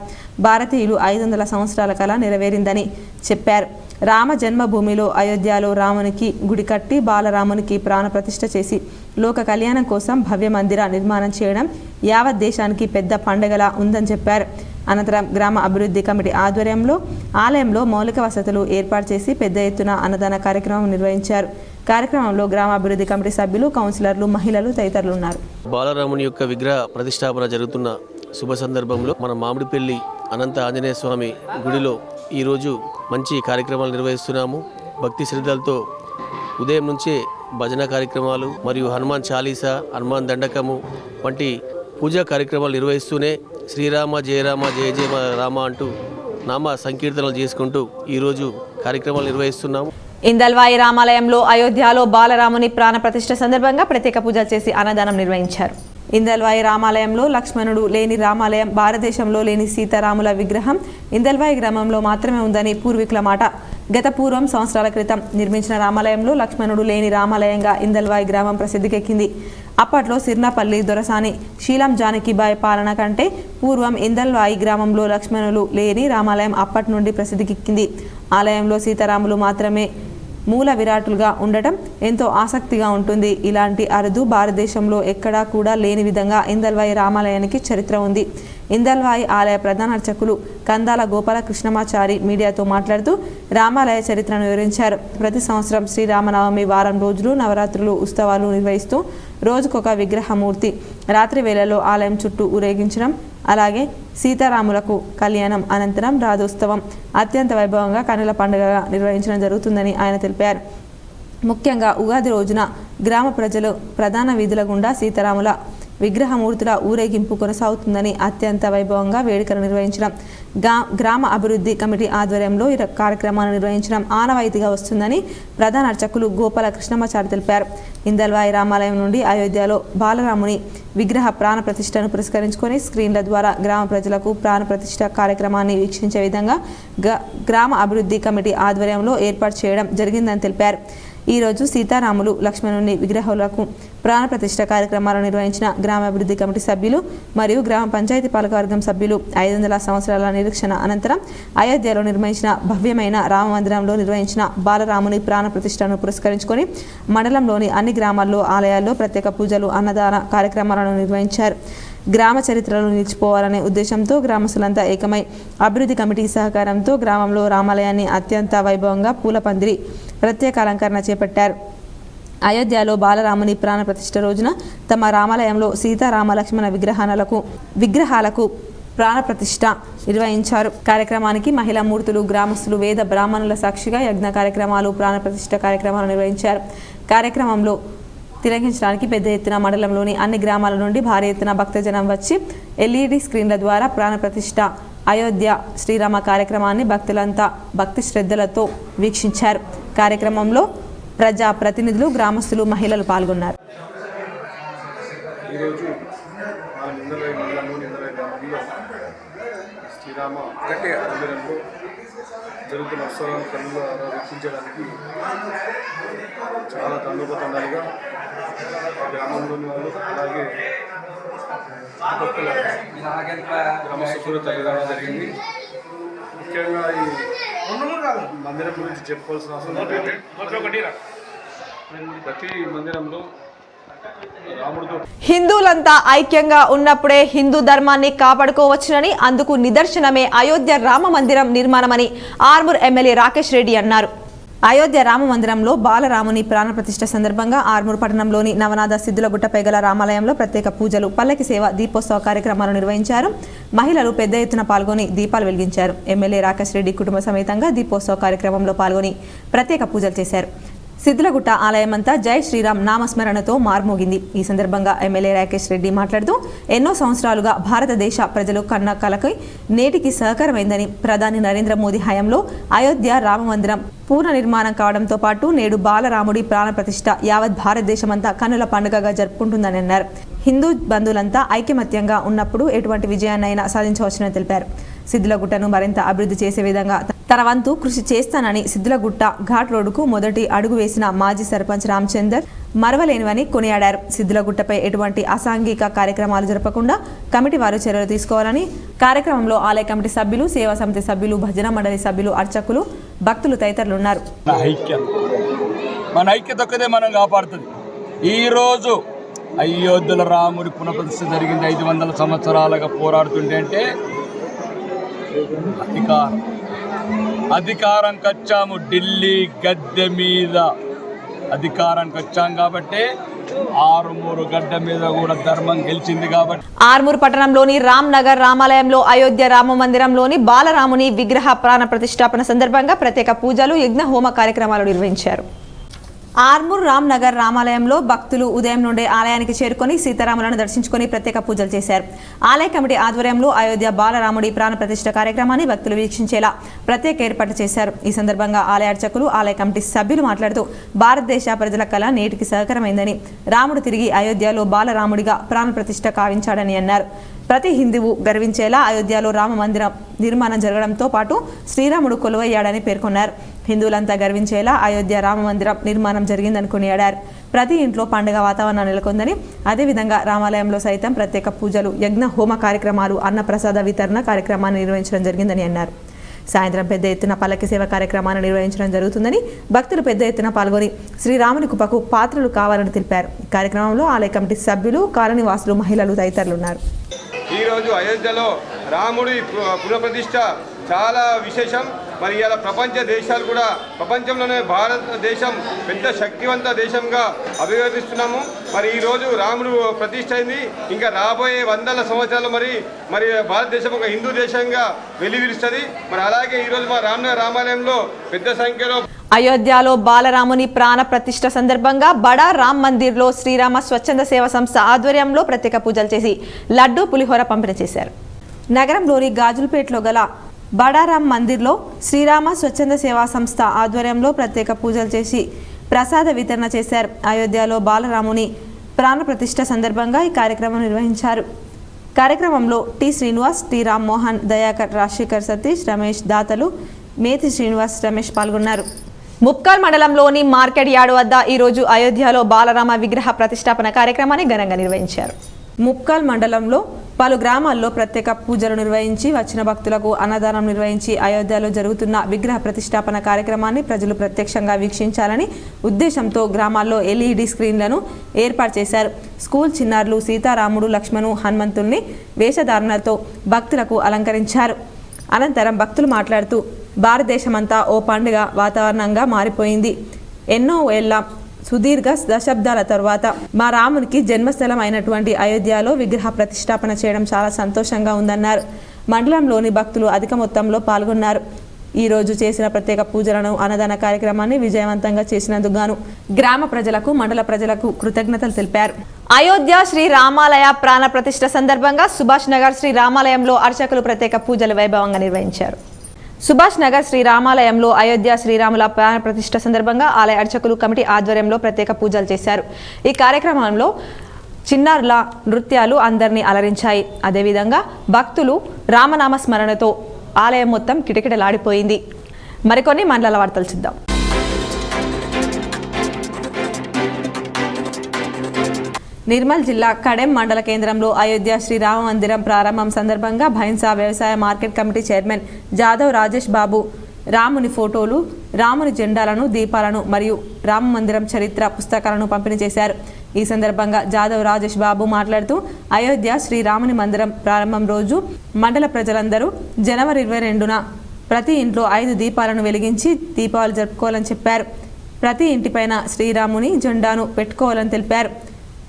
భారతీయులు 500 సంవత్సరాల కల నెరవేరిందని చెప్పారు. రామ జన్మభూమిలో అయోధ్యలో రామునికి గుడి కట్టి బాలరామునికి ప్రాణ ప్రతిష్ఠ చేసి లోక కళ్యాణం కోసం భవ్య మందిర నిర్మాణం చేయడం యావత్ దేశానికి పెద్ద పండుగలా ఉందని చెప్పారు. అనంతరం గ్రామ అభివృద్ధి కమిటీ ఆధ్వర్యంలో ఆలయంలో మౌలిక వసతులు ఏర్పాటు చేసి పెద్ద ఎత్తున అన్నదాన కార్యక్రమం నిర్వహించారు. కార్యక్రమంలో గ్రామ అభివృద్ధి కమిటీ సభ్యులు, కౌన్సిలర్లు, మహిళలు తదితరులు ఉన్నారు. బాలరాముని యొక్క విగ్రహ ప్రతిష్టాపన జరుగుతున్న శుభ సందర్భంలో మన మామిడిపల్లి అనంత ఆంజనేయ స్వామి గుడిలో ఈరోజు మంచి కార్యక్రమాలు నిర్వహిస్తున్నాము. భక్తి శ్రద్ధలతో ఉదయం నుంచే భజన కార్యక్రమాలు మరియు హనుమాన్ చాలీసా, హనుమాన్ దండకము వంటి పూజా కార్యక్రమాలు నిర్వహిస్తూనే శ్రీరామ జయ రామ జయ జయ రామ అంటూ నామ సంకీర్తనలు చేసుకుంటూ ఈరోజు కార్యక్రమాలు నిర్వహిస్తున్నాము. ఇందల్వాయి రామాలయంలో అయోధ్యలో బాలరాముని ప్రాణ ప్రతిష్ఠ సందర్భంగా ప్రత్యేక పూజలు చేసి అన్నదానం నిర్వహించారు. ఇందల్వాయి రామాలయంలో లక్ష్మణుడు లేని రామాలయం, భారతదేశంలో లేని సీతారాముల విగ్రహం ఇందల్వాయి గ్రామంలో మాత్రమే ఉందని పూర్వీకుల మాట. గత పూర్వం సంవత్సరాల క్రితం నిర్మించిన రామాలయంలో లక్ష్మణుడు లేని రామాలయంగా ఇందల్వాయి గ్రామం ప్రసిద్ధికెక్కింది. అప్పట్లో సిర్నాపల్లి దొరసాని శీలం జానకిబాయి పాలన కంటే పూర్వం ఇందల్వాయి గ్రామంలో లక్ష్మణులు లేని రామాలయం అప్పటి నుండి ప్రసిద్ధికెక్కింది. ఆలయంలో సీతారాములు మాత్రమే మూల విరాటులుగా ఉండటం ఎంతో ఆసక్తిగా ఉంటుంది. ఇలాంటి అరుదు భారతదేశంలో ఎక్కడా కూడా లేని విధంగా ఇందల్వాయి రామాలయానికి చరిత్ర ఉంది. ఇందల్వాయి ఆలయ ప్రధాన అర్చకులు కందాల గోపాల కృష్ణమాచారి మీడియాతో మాట్లాడుతూ రామాలయ చరిత్రను వివరించారు. ప్రతి సంవత్సరం శ్రీరామనవమి వారం రోజులు నవరాత్రులు ఉత్సవాలు నిర్వహిస్తూ రోజుకొక విగ్రహమూర్తి రాత్రి వేళలో ఆలయం చుట్టూ ఊరేగించడం, అలాగే సీతారాములకు కళ్యాణం అనంతరం రాధోత్సవం అత్యంత వైభవంగా కనుల పండుగగా నిర్వహించడం జరుగుతుందని ఆయన తెలిపారు. ముఖ్యంగా ఉగాది రోజున గ్రామ ప్రజలు ప్రధాన వీధుల గుండా సీతారాముల విగ్రహమూర్తుల ఊరేగింపు కొనసాగుతుందని అత్యంత వైభవంగా వేడుకలు నిర్వహించడం గ్రామ అభివృద్ధి కమిటీ ఆధ్వర్యంలో ఈ కార్యక్రమాన్ని నిర్వహించడం ఆనవాయితీగా వస్తుందని ప్రధాన అర్చకులు గోపాల కృష్ణమాచారి తెలిపారు. ఇందల్వాయి రామాలయం నుండి అయోధ్యలో బాలరాముని విగ్రహ ప్రాణ ప్రతిష్టను పురస్కరించుకొని స్క్రీన్ల ద్వారా గ్రామ ప్రజలకు ప్రాణ ప్రతిష్ట కార్యక్రమాన్ని వీక్షించే విధంగా గ్రామ అభివృద్ధి కమిటీ ఆధ్వర్యంలో ఏర్పాటు చేయడం జరిగిందని తెలిపారు. ఈ రోజు సీతారాములు లక్ష్మణుని విగ్రహాలకు ప్రాణ ప్రతిష్ట కార్యక్రమాలు నిర్వహించిన గ్రామాభివృద్ధి కమిటీ సభ్యులు మరియు గ్రామ పంచాయతీ పాలకవర్గం సభ్యులు 500 సంవత్సరాల నిరీక్షణ అనంతరం అయోధ్యలో నిర్మించిన భవ్యమైన రామ మందిరంలో నిర్వహించిన బాలరాముని ప్రాణ ప్రతిష్టను పురస్కరించుకొని మండలంలోని అన్ని గ్రామాల్లో ఆలయాల్లో ప్రత్యేక పూజలు అన్నదాన కార్యక్రమాలను నిర్వహించారు. గ్రామ చరిత్రలో నిలిచిపోవాలనే ఉద్దేశంతో గ్రామస్తులంతా ఏకమై అభివృద్ధి కమిటీ సహకారంతో గ్రామంలో రామాలయాన్ని అత్యంత వైభవంగా పూల పందిరి ప్రత్యేక అలంకరణ చేపట్టారు. అయోధ్యలో బాలరాముని ప్రాణ ప్రతిష్ఠ రోజున తమ రామాలయంలో సీతారామ లక్ష్మణ విగ్రహాలకు ప్రాణ ప్రతిష్ఠ నిర్వహించారు. కార్యక్రమానికి మహిళా మూర్తులు గ్రామస్తులు వేద బ్రాహ్మణుల సాక్షిగా యజ్ఞ కార్యక్రమాలు ప్రాణ ప్రతిష్ఠ కార్యక్రమాలు నిర్వహించారు. కార్యక్రమంలో తిలకించడానికి పెద్ద ఎత్తున మండలంలోని అన్ని గ్రామాల నుండి భారీ ఎత్తున భక్తజనం వచ్చి ఎల్ఈడి స్క్రీన్ల ద్వారా ప్రాణ ప్రతిష్ఠ అయోధ్య శ్రీరామ కార్యక్రమాన్ని భక్తులంతా భక్తి శ్రద్ధలతో వీక్షించారు. కార్యక్రమంలో ప్రజా ప్రతినిధులు గ్రామస్తులు మహిళలు పాల్గొన్నారు. శ్రీరామ మందిరంలో జరుగుతున్న ఉత్సవాలను కళ్ళు వీక్షించడానికి చాలా తండోపతండాలుగా గ్రామంలోని వాళ్ళు అలాగే చుట్టుపక్కల గ్రామస్తులు తల్లిదండ్రులు జరిగింది. ముఖ్యంగా ఈ మందిరం గురించి చెప్పుకోవాల్సిన అవసరం ఏంటంటే ప్రతి మందిరంలో హిందువులంతా ఐక్యంగా ఉన్నప్పుడే హిందూ ధర్మాన్ని కాపాడుకోవచ్చునని అందుకు నిదర్శనమే అయోధ్య రామ మందిరం నిర్మాణమని ఆర్మూర్ ఎమ్మెల్యే రాకేష్ రెడ్డి అన్నారు. అయోధ్య రామ మందిరంలో బాలరాముని ప్రాణ ప్రతిష్ఠ సందర్భంగా ఆర్మూర్ పట్టణంలోని నవనాథ సిద్ధులగుట్టపై గల రామాలయంలో ప్రత్యేక పూజలు పల్లకి సేవ దీపోత్సవ కార్యక్రమాలు నిర్వహించారు. మహిళలు పెద్ద ఎత్తున పాల్గొని దీపాలు వెలిగించారు. ఎమ్మెల్యే రాకేష్ రెడ్డి కుటుంబ సమేతంగా దీపోత్సవ కార్యక్రమంలో పాల్గొని ప్రత్యేక పూజలు చేశారు. సిద్ధులగుట్ట ఆలయమంతా జై శ్రీరామ్ నామస్మరణతో మార్మోగింది. ఈ సందర్భంగా ఎమ్మెల్యే రాకేష్ రెడ్డి మాట్లాడుతూ ఎన్నో సంవత్సరాలుగా భారతదేశ ప్రజలు కన్న కలకై నేటికి సహకారమైందని ప్రధాని నరేంద్ర మోదీ హయాంలో అయోధ్య రామ మందిరం పూర్ణ నిర్మాణం కావడంతో పాటు నేడు బాలరాముడి ప్రాణ ప్రతిష్ఠ యావత్ భారతదేశమంతా కన్నుల పండుగగా జరుపుకుంటుందని అన్నారు. హిందూ బంధువులంతా ఐకమత్యంగా ఉన్నప్పుడు ఎటువంటి విజయాన్నైనా సాధించవచ్చునని తెలిపారు. సిద్ధులగుట్టను మరింత అభివృద్ధి చేసే విధంగా తన వంతు కృషి చేస్తానని సిద్ధులగుట్ట ఘాట్ రోడ్డుకు మొదటి అడుగు వేసిన మాజీ సర్పంచ్ రామచందర్ మరవలేనివని కొనియాడారు. సిద్ధులగుట్టపై ఎటువంటి అసాంఘిక కార్యక్రమాలు జరపకుండా కమిటీ వారు చర్యలు తీసుకోవాలని కార్యక్రమంలో ఆలయ కమిటీ సభ్యులు సేవా సమితి సభ్యులు భజన మండలి సభ్యులు అర్చకులు భక్తులు తదితరులు ఉన్నారు. మన ఐక్యత ఒక్కదే మనం కాపాడుతుంది. ఈరోజు అయోధ్యల రాముడి పునఃప్రతిష్ఠ జరిగింది. 500 సంవత్సరాలుగా పోరాడుతుంటే అంటే అధికారంకి వచ్చాము. ఢిల్లీ గద్దె మీద అధికారానికి వచ్చాం కాబట్టి ఆర్మూరు గడ్డ మీద కూడా ధర్మం గెలిచింది కాబట్టి ఆర్మూరు పట్టణంలోని రామ్ నగర్ రామాలయంలో అయోధ్య రామ మందిరంలోని బాలరాముని విగ్రహ ప్రాణ ప్రతిష్టాపన సందర్భంగా ప్రత్యేక పూజలు యజ్ఞ హోమ కార్యక్రమాలు నిర్వహించారు. ఆర్మూర్ రామ్ నగర్ రామాలయంలో భక్తులు ఉదయం నుండే ఆలయానికి చేరుకొని సీతారాములను దర్శించుకొని ప్రత్యేక పూజలు చేశారు. ఆలయ కమిటీ ఆధ్వర్యంలో అయోధ్య బాలరాముడి ప్రాణ ప్రతిష్ఠ కార్యక్రమాన్ని భక్తులు వీక్షించేలా ప్రత్యేక ఏర్పాటు చేశారు. ఈ సందర్భంగా ఆలయ అర్చకులు ఆలయ కమిటీ సభ్యులు మాట్లాడుతూ భారతదేశ ప్రజల కళ నేటికి సహకారమైందని రాముడు తిరిగి అయోధ్యలో బాలరాముడిగా ప్రాణ ప్రతిష్ఠ కావించాడని అన్నారు. ప్రతి హిందువు గర్వించేలా అయోధ్యలో రామ మందిరం నిర్మాణం జరగడంతో పాటు శ్రీరాముడు కొలువయ్యాడని పేర్కొన్నారు. హిందువులంతా గర్వించేలా అయోధ్య రామ మందిరం నిర్మాణం జరిగిందని కొనియాడారు. ప్రతి ఇంట్లో పండుగ వాతావరణం నెలకొందని, అదేవిధంగా రామాలయంలో సైతం ప్రత్యేక పూజలు యజ్ఞ హోమ కార్యక్రమాలు అన్నప్రసాద వితరణ కార్యక్రమాన్ని నిర్వహించడం జరిగిందని అన్నారు. సాయంత్రం పెద్ద ఎత్తున పల్లకి సేవ కార్యక్రమాన్ని నిర్వహించడం జరుగుతుందని, భక్తులు పెద్ద ఎత్తున పాల్గొని శ్రీరాముని కృపకు పాత్రలు కావాలని తెలిపారు. ఈ కార్యక్రమంలో ఆలయ కమిటీ సభ్యులు కాలనీ వాసులు మహిళలు తదితరులు ఉన్నారు. ఈరోజు అయోధ్యలో రాముడి పునఃప్రతిష్ఠ చాలా విశేషం. మరి ఇలా ప్రపంచ దేశాలు కూడా ప్రపంచంలోనే భారతదేశం పెద్ద శక్తివంత దేశంగా అభివర్ణిస్తున్నాము. మరి ఈరోజు రాముడు ప్రతిష్ఠ అయింది. ఇంకా రాబోయే 100 సంవత్సరాలు మరి భారతదేశం ఒక హిందూ దేశంగా వెలువరిస్తుంది. మరి అలాగే ఈరోజు మా రామనగర్ రామాలయంలో పెద్ద సంఖ్యలో అయోధ్యలో బాలరాముని ప్రాణ ప్రతిష్ఠ సందర్భంగా బడా రామ్ మందిర్లో శ్రీరామ స్వచ్ఛంద సేవా సంస్థ ఆధ్వర్యంలో ప్రత్యేక పూజలు చేసి లడ్డు పులిహోర పంపిణీ చేశారు. నగరంలోని గాజులపేటలో గల బడారామ్ మందిర్లో శ్రీరామ స్వచ్ఛంద సేవా సంస్థ ఆధ్వర్యంలో ప్రత్యేక పూజలు చేసి ప్రసాద వితరణ చేశారు. అయోధ్యలో బాలరాముని ప్రాణ ప్రతిష్ఠ సందర్భంగా ఈ కార్యక్రమం నిర్వహించారు. కార్యక్రమంలో టి శ్రీనివాస్, టి రామ్మోహన్, దయాకర్, రాజశేఖర్, సతీష్, రమేష్, దాతలు, మేతి శ్రీనివాస్, రమేష్ పాల్గొన్నారు. ముప్కాల్ మండలంలోని మార్కెట్ యార్డ్ వద్ద ఈరోజు అయోధ్యలో బాలరామ విగ్రహ ప్రతిష్టాపన కార్యక్రమాన్ని ఘనంగా నిర్వహించారు. ముప్కాల్ మండలంలో పలు గ్రామాల్లో ప్రత్యేక పూజలు నిర్వహించి వచ్చిన భక్తులకు అన్నదానం నిర్వహించి అయోధ్యలో జరుగుతున్న విగ్రహ ప్రతిష్టాపన కార్యక్రమాన్ని ప్రజలు ప్రత్యక్షంగా వీక్షించాలని ఉద్దేశంతో గ్రామాల్లో ఎల్ఈడి స్క్రీన్లను ఏర్పాటు చేశారు. స్కూల్ చిన్నారులు సీతారాముడు, లక్ష్మణు, హనుమంతుల్ని వేషధారణలతో భక్తులకు అలంకరించారు. అనంతరం భక్తులు మాట్లాడుతూ భారతదేశమంతా ఓ పండుగ వాతావరణంగా మారిపోయింది. ఎన్నో ఏళ్ల సుదీర్ఘ దశాబ్దాల తర్వాత మా రామునికి జన్మస్థలం అయినటువంటి అయోధ్యలో విగ్రహ ప్రతిష్టాపన చేయడం చాలా సంతోషంగా ఉందన్నారు. మండలంలోని భక్తులు అధిక మొత్తంలో పాల్గొన్నారు. ఈ రోజు చేసిన ప్రత్యేక పూజలను, అన్నదాన కార్యక్రమాన్ని విజయవంతంగా చేసినందుకు గాను గ్రామ ప్రజలకు, మండల ప్రజలకు కృతజ్ఞతలు తెలిపారు. అయోధ్య శ్రీ రామాలయ ప్రాణ ప్రతిష్ఠ సందర్భంగా సుభాష్ నగర్ శ్రీ రామాలయంలో అర్చకులు ప్రత్యేక పూజలు వైభవంగా నిర్వహించారు. సుభాష్ నగర్ శ్రీ రామాలయంలో అయోధ్య శ్రీరాముల ప్రాణ ప్రతిష్ఠ సందర్భంగా ఆలయ అర్చకులు కమిటీ ఆధ్వర్యంలో ప్రత్యేక పూజలు చేశారు. ఈ కార్యక్రమంలో చిన్నారుల నృత్యాలు అందరినీ అలరించాయి. అదేవిధంగా భక్తులు రామనామ స్మరణతో ఆలయం మొత్తం కిటకిటలాడిపోయింది. మరికొన్ని మండల వార్తలు చూద్దాం. నిర్మల్ జిల్లా కడెం మండల కేంద్రంలో అయోధ్య శ్రీరామ మందిరం ప్రారంభం సందర్భంగా భైన్సా వ్యవసాయ market committee chairman Jadhav Rajesh Babu రాముని ఫోటోలు, రాముని జెండాలను, దీపాలను మరియు రామ మందిరం చరిత్ర పుస్తకాలను పంపిణీ చేశారు. ఈ సందర్భంగా జాదవ్ రాజేష్ బాబు మాట్లాడుతూ అయోధ్య శ్రీరాముని మందిరం ప్రారంభం రోజు మండల ప్రజలందరూ జనవరి 22న ప్రతి ఇంట్లో 5 దీపాలను వెలిగించి దీపావళి జరుపుకోవాలని చెప్పారు. ప్రతి ఇంటిపైన శ్రీరాముని జెండాను పెట్టుకోవాలని తెలిపారు.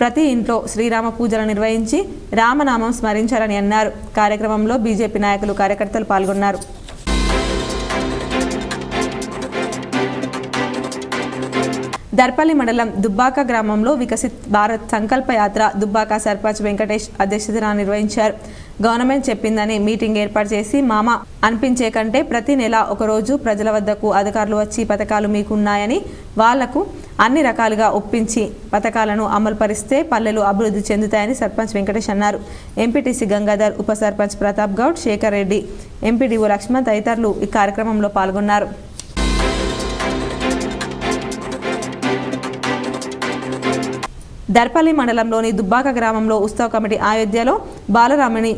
ప్రతి ఇంట్లో శ్రీరామ పూజలు నిర్వహించి రామనామం స్మరించాలని అన్నారు. కార్యక్రమంలో బీజేపీ నాయకులు, కార్యకర్తలు పాల్గొన్నారు. దర్పల్లి మండలం దుబ్బాక గ్రామంలో వికసిత్ భారత్ సంకల్ప యాత్ర దుబ్బాక సర్పంచ్ వెంకటేష్ అధ్యక్షతన నిర్వహించారు. గవర్నమెంట్ చెప్పిందని మీటింగ్ ఏర్పాటు చేసి మామ అనిపించే కంటే ప్రతి నెల ఒకరోజు ప్రజల వద్దకు అధికారులు వచ్చి పథకాలు మీకున్నాయని వాళ్లకు అన్ని రకాలుగా ఒప్పించి పథకాలను అమలు పరిస్తే పల్లెలు అభివృద్ధి చెందుతాయని సర్పంచ్ వెంకటేష్ అన్నారు. ఎంపీటీసీ గంగాధర్, ఉప సర్పంచ్ ప్రతాప్ గౌడ్, శేఖర్ రెడ్డి, ఎంపీడీఓ లక్ష్మణ్ తదితరులు ఈ కార్యక్రమంలో పాల్గొన్నారు. దర్పల్లి మండలంలోని దుబ్బాక గ్రామంలో ఉత్సవ కమిటీ అయోధ్యలో బాలరాముని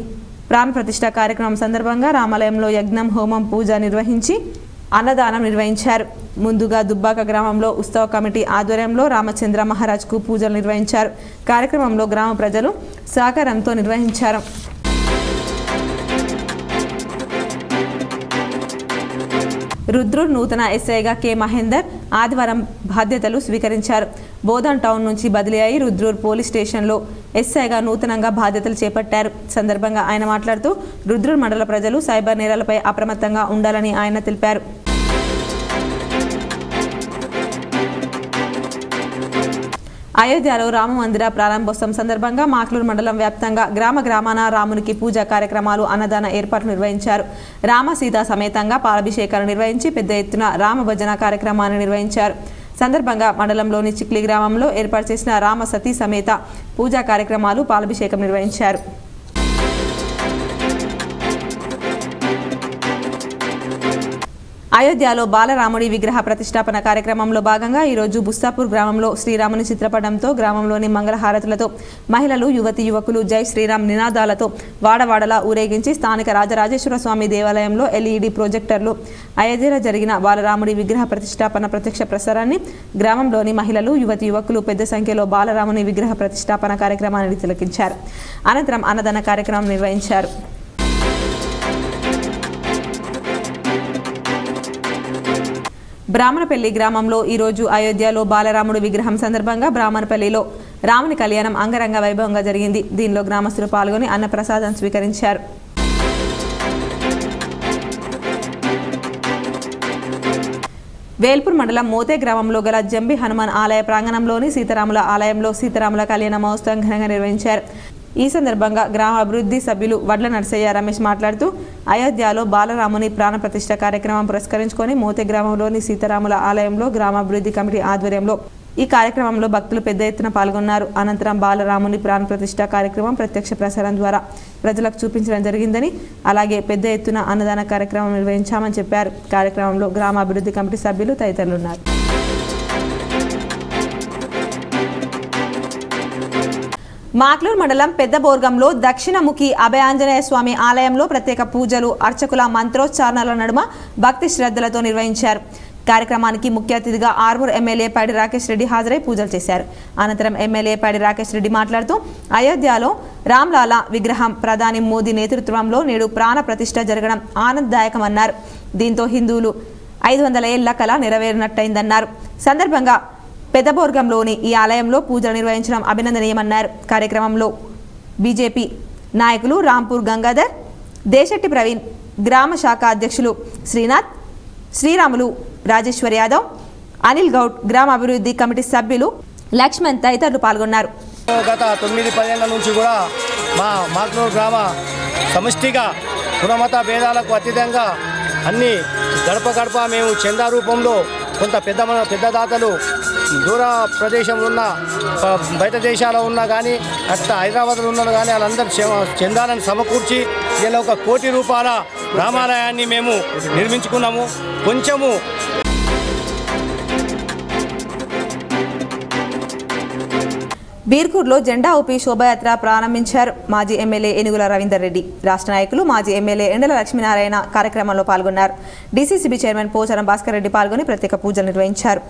ప్రాణ ప్రతిష్ఠ కార్యక్రమం సందర్భంగా రామాలయంలో యజ్ఞం, హోమం, పూజ నిర్వహించి అన్నదానం నిర్వహించారు. ముందుగా దుబ్బాక గ్రామంలో ఉత్సవ కమిటీ ఆధ్వర్యంలో రామచంద్ర మహారాజ్కు పూజలు నిర్వహించారు. కార్యక్రమంలో గ్రామ ప్రజలు సహకారంతో నిర్వహించారు. రుద్రూర్ నూతన ఎస్ఐగా కె మహేందర్ ఆదివారం బాధ్యతలు స్వీకరించారు. బోధన్ టౌన్ నుంచి బదిలీ అయి రుద్రూర్ పోలీస్ స్టేషన్లో ఎస్ఐగా నూతనంగా బాధ్యతలు చేపట్టారు. సందర్భంగా ఆయన మాట్లాడుతూ రుద్రూర్ మండల ప్రజలు సైబర్ నేరాలపై అప్రమత్తంగా ఉండాలని ఆయన తెలిపారు. అయోధ్యలో రామ మందిర ప్రారంభోత్సవం సందర్భంగా మాక్లూరు మండలం వ్యాప్తంగా గ్రామాన రామునికి పూజా కార్యక్రమాలు, అన్నదాన ఏర్పాట్లు నిర్వహించారు. రామ సీతా సమేతంగా పాలాభిషేకాలు నిర్వహించి పెద్ద ఎత్తున రామ భజన కార్యక్రమాన్ని నిర్వహించారు. సందర్భంగా మండలంలోని చిక్లి గ్రామంలో ఏర్పాటు చేసిన రామ సతీ సమేత పూజా కార్యక్రమాలు, పాలాభిషేకం నిర్వహించారు. అయోధ్యలో బాలరాముడి విగ్రహ ప్రతిష్టాపన కార్యక్రమంలో భాగంగా ఈరోజు బుస్తాపూర్ గ్రామంలో శ్రీరాముని చిత్రపటంతో గ్రామంలోని మంగళహారతులతో మహిళలు, యువతి యువకులు జై శ్రీరామ్ నినాదాలతో వాడవాడలా ఊరేగించి స్థానిక రాజరాజేశ్వర స్వామి దేవాలయంలో ఎల్ఈడి ప్రొజెక్టర్లు అయోధ్యలో జరిగిన బాలరాముడి విగ్రహ ప్రతిష్టాపన ప్రత్యక్ష ప్రసారాన్ని గ్రామంలోని మహిళలు, యువతి యువకులు పెద్ద సంఖ్యలో బాలరాముని విగ్రహ ప్రతిష్టాపన కార్యక్రమాన్ని తిలకించారు. అనంతరం అన్నదాన కార్యక్రమం నిర్వహించారు. బ్రాహ్మణపల్లి గ్రామంలో ఈరోజు అయోధ్యలో బాలరాముడు విగ్రహం సందర్భంగా బ్రాహ్మణపల్లిలో రాముని కళ్యాణం అంగరంగ వైభవంగా జరిగింది. దీనిలో గ్రామస్తులు పాల్గొని అన్నప్రసాదం స్వీకరించారు. వేల్పూర్ మండలం మోతే గ్రామంలో గల జంబి హనుమాన్ ఆలయ ప్రాంగణంలోని సీతారాముల ఆలయంలో సీతారాముల కళ్యాణ మహోత్సవం ఘనంగా నిర్వహించారు. ఈ సందర్భంగా గ్రామాభివృద్ధి సభ్యులు వడ్ల నరసయ్య రమేష్ మాట్లాడుతూ అయోధ్యలో బాలరాముని ప్రాణ ప్రతిష్ఠ కార్యక్రమం పురస్కరించుకొని మోతే గ్రామంలోని సీతారాముల ఆలయంలో గ్రామాభివృద్ధి కమిటీ ఆధ్వర్యంలో ఈ కార్యక్రమంలో భక్తులు పెద్ద ఎత్తున పాల్గొన్నారు. అనంతరం బాలరాముని ప్రాణ ప్రతిష్ఠ కార్యక్రమం ప్రత్యక్ష ప్రసారం ద్వారా ప్రజలకు చూపించడం జరిగిందని, అలాగే పెద్ద ఎత్తున అన్నదాన కార్యక్రమం నిర్వహించామని చెప్పారు. కార్యక్రమంలో గ్రామాభివృద్ధి కమిటీ సభ్యులు తదితరులు ఉన్నారు. మాక్లూర్ మండలం పెద్దబోర్గంలో దక్షిణముఖి అభయాంజనేయ స్వామి ఆలయంలో ప్రత్యేక పూజలు అర్చకుల మంత్రోచ్చారణల నడుమ భక్తి శ్రద్ధలతో నిర్వహించారు. కార్యక్రమానికి ముఖ్య అతిథిగా ఆర్మూర్ ఎమ్మెల్యే పాడి రాకేష్ రెడ్డి హాజరై పూజలు చేశారు. అనంతరం ఎమ్మెల్యే పాడి రాకేష్ రెడ్డి మాట్లాడుతూ అయోధ్యలో రామ్లాలా విగ్రహం ప్రధాని మోదీ నేతృత్వంలో నేడు ప్రాణ ప్రతిష్ఠ జరగడం ఆనందదాయకమన్నారు. దీంతో హిందువులు 500 ఏళ్ల కళ నెరవేరినట్టయిందన్నారు. సందర్భంగా పెద్దబోర్గంలోని ఈ ఆలయంలో పూజలు నిర్వహించడం అభినందనీయమన్నారు. కార్యక్రమంలో బీజేపీ నాయకులు రాంపూర్ గంగాధర్, దేశెట్టి ప్రవీణ్, గ్రామ శాఖ అధ్యక్షులు శ్రీనాథ్, శ్రీరాములు, రాజేశ్వర్ యాదవ్, అనిల్ గౌడ్, గ్రామ అభివృద్ధి కమిటీ సభ్యులు లక్ష్మణ్ తదితరులు పాల్గొన్నారు. గత 9-10 ఏళ్ల నుంచి కూడా మా మాక్లూర్ గ్రామ సమిష్టిగా కులమత భేదాలకు అతీతంగా అన్ని గడప గడప మేము చందా రూపంలో కొంత పెద్ద దాతలు దూర ప్రదేశంలో ఉన్న బయట దేశాల్లో ఉన్నా కానీ అట్లా హైదరాబాద్లో ఉన్నారు కానీ వాళ్ళందరూ చందాలను సమకూర్చి ఇలా 1 కోటి రూపాయల రామాలయాన్ని మేము నిర్మించుకున్నాము. కొంచెము బీర్కూర్లో జెండా ఊపి శోభయాత్ర ప్రారంభించారు మాజీ ఎమ్మెల్యే ఏనుగుల రవీందర్ రెడ్డి. రాష్ట్ర నాయకులు మాజీ ఎమ్మెల్యే ఎండల లక్ష్మీనారాయణ కార్యక్రమంలో పాల్గొన్నారు. డీసీసీబీ చైర్మన్ పోచారం భాస్కర్ రెడ్డి పాల్గొని ప్రత్యేక పూజలు నిర్వహించారు.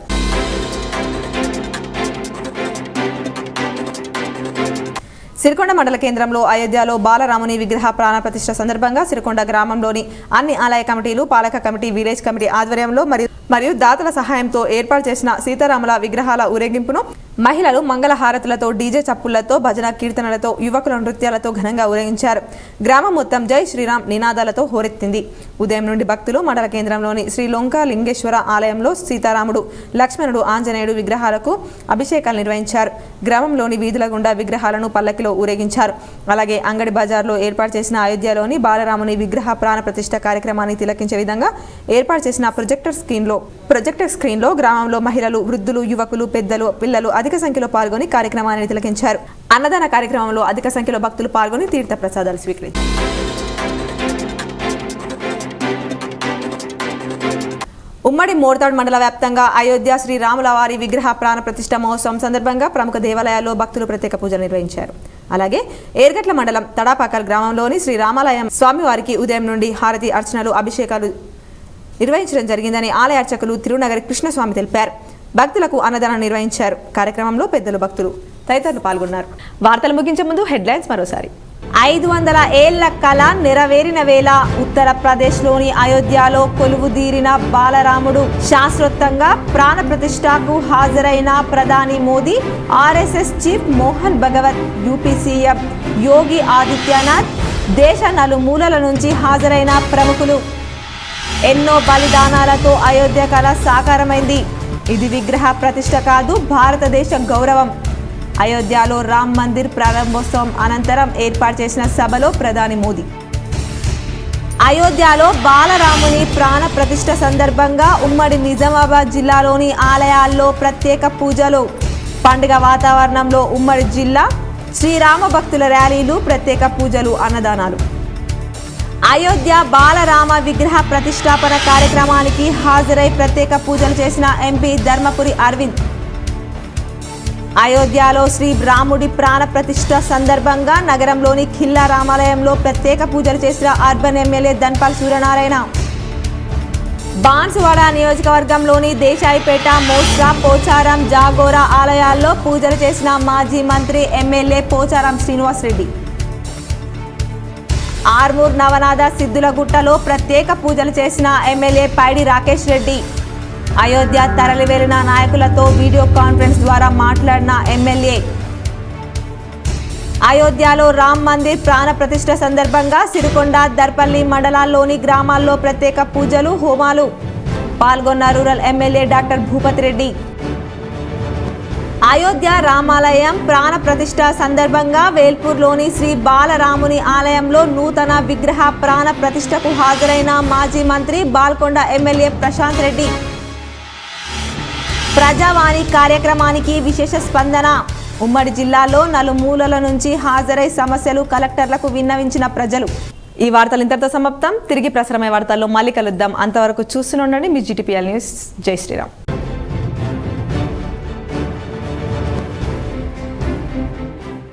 సిరికొండ మండల కేంద్రంలో అయోధ్యలో బాలరాముని విగ్రహ ప్రాణ ప్రతిష్ఠ సందర్భంగా సిరికొండ గ్రామంలోని అన్ని ఆలయ కమిటీలు, పాలక కమిటీ, విలేజ్ కమిటీ ఆధ్వర్యంలో మరియు దాతల సహాయంతో ఏర్పాటు చేసిన సీతారాముల విగ్రహాల ఊరేగింపును మహిళలు మంగళ హారతులతో, డీజే చప్పుళ్లతో, భజన కీర్తనలతో, యువకుల నృత్యాలతో ఘనంగా ఊరేగించారు. గ్రామం మొత్తం జై శ్రీరామ్ నినాదాలతో హోరెత్తింది. ఉదయం నుండి భక్తులు మండల కేంద్రంలోని శ్రీ లొంకా లింగేశ్వర ఆలయంలో సీతారాముడు, లక్ష్మణుడు, ఆంజనేయుడు విగ్రహాలకు అభిషేకాలు నిర్వహించారు. గ్రామంలోని వీధుల గుండా విగ్రహాలను పల్లకిలో ఊరేగించారు. అలాగే అంగడి బజార్లో ఏర్పాటు చేసిన అయోధ్యలోని బాలరాముని విగ్రహ ప్రాణ ప్రతిష్ఠ కార్యక్రమాన్ని తిలకించే విధంగా ఏర్పాటు చేసిన ప్రొజెక్టర్ స్క్రీన్లో గ్రామంలో మహిళలు, వృద్ధులు, యువకులు, పెద్దలు, పిల్లలు అధిక సంఖ్యలో పాల్గొని కార్యక్రమాన్ని తిలకించారు. అన్నదాన కార్యక్రమంలో అధిక సంఖ్యలో భక్తులు పాల్గొని తీర్థ ప్రసాదాలు స్వీకరించారు. ఉమ్మడి మోర్తాడ్ మండల వ్యాప్తంగా అయోధ్య శ్రీ రాముల వారి విగ్రహ ప్రాణ ప్రతిష్ఠ మహోత్సవం సందర్భంగా ప్రముఖ దేవాలయాల్లో భక్తులు ప్రత్యేక పూజలు నిర్వహించారు. అలాగే ఏర్గట్ల మండలం తడాపాకల్ గ్రామంలోని శ్రీ రామాలయం స్వామివారికి ఉదయం నుండి హారతి, అర్చనలు, అభిషేకాలు నిర్వహించడం జరిగిందని ఆలయ అర్చకులు తిరునగరి కృష్ణస్వామి తెలిపారు. భక్తులకు అన్నదానం నిర్వహించారు. కార్యక్రమంలో పెద్దలు, భక్తులు తదితరులు పాల్గొన్నారు. వార్తలు ముగించే ముందు హెడ్లైన్స్ మరోసారి. 500 ఏళ్ల కళ నెరవేరిన వేళ ఉత్తరప్రదేశ్లోని అయోధ్యలో కొలువుదీరిన బాలరాముడు శాస్త్రోక్తంగా ప్రాణ ప్రతిష్ఠకు హాజరైన ప్రధాని Modi, RSS chief Mohan Bhagwat, UP CM Yogi Adityanath, దేశ నలుమూలల నుంచి హాజరైన ప్రముఖులు. ఎన్నో బలిదానాలతో అయోధ్య కళ సాకారమైంది. ఇది విగ్రహ ప్రతిష్ఠ కాదు, భారతదేశ గౌరవం. అయోధ్యలో రామ్ మందిర్ ప్రారంభోత్సవం అనంతరం ఏర్పాటు చేసిన సభలో ప్రధాని మోదీ. అయోధ్యలో బాలరాముని ప్రాణ ప్రతిష్ఠ సందర్భంగా ఉమ్మడి నిజామాబాద్ జిల్లాలోని ఆలయాల్లో ప్రత్యేక పూజలు. పండుగ వాతావరణంలో ఉమ్మడి జిల్లా శ్రీరామ భక్తుల ర్యాలీలు, ప్రత్యేక పూజలు, అన్నదానాలు. అయోధ్య బాలరామ విగ్రహ ప్రతిష్టాపన కార్యక్రమానికి హాజరై ప్రత్యేక పూజలు చేసిన ఎంపీ ధర్మపురి అరవింద్. అయోధ్యలో శ్రీ రాముడి ప్రాణ ప్రతిష్ఠ సందర్భంగా నగరంలోని ఖిల్లా రామాలయంలో ప్రత్యేక పూజలు చేసిన అర్బన్ ఎమ్మెల్యే ధన్పాల్ సూర్యనారాయణ. బాన్సువాడ నియోజకవర్గంలోని దేశాయిపేట, మోస్రా, పోచారం, జాగోరా ఆలయాల్లో పూజలు చేసిన మాజీ మంత్రి ఎమ్మెల్యే పోచారం శ్రీనివాస్ రెడ్డి. ఆర్మూర్ నవనాథ సిద్ధులగుట్టలో ప్రత్యేక పూజలు చేసిన ఎమ్మెల్యే పైడి రాకేష్ రెడ్డి. అయోధ్య తరలివెళ్లిన నాయకులతో వీడియో కాన్ఫరెన్స్ ద్వారా మాట్లాడిన ఎమ్మెల్యే. అయోధ్యలో రామ్ మందిర్ ప్రాణ ప్రతిష్ఠ సందర్భంగా సిరికొండ, దర్పల్లి మండలాల్లోని గ్రామాల్లో ప్రత్యేక పూజలు, హోమాలు. పాల్గొన్న rural MLA doctor Bhupathi Reddy. Ayodhya రామాలయం ప్రాణ ప్రతిష్ఠ సందర్భంగా వేల్పూర్లోని శ్రీ బాలరాముని ఆలయంలో నూతన విగ్రహ ప్రాణ ప్రతిష్ఠకు హాజరైన మాజీ మంత్రి బాల్కొండ ఎమ్మెల్యే ప్రశాంత్ రెడ్డి. ప్రజావాణి కార్యక్రమానికి విశేష స్పందన. ఉమ్మడి జిల్లాలో నలుమూలల నుంచి హాజరై సమస్యలు కలెక్టర్లకు విన్నవించిన ప్రజలు. ఈ వార్తలు ఇంతటితో సమాప్తం. తిరిగి ప్రసారమయ్యే వార్తల్లో మళ్ళీ కలుద్దాం. అంతవరకు చూస్తూనే ఉండండి మీ GTPL న్యూస్. జై శ్రీరామ్.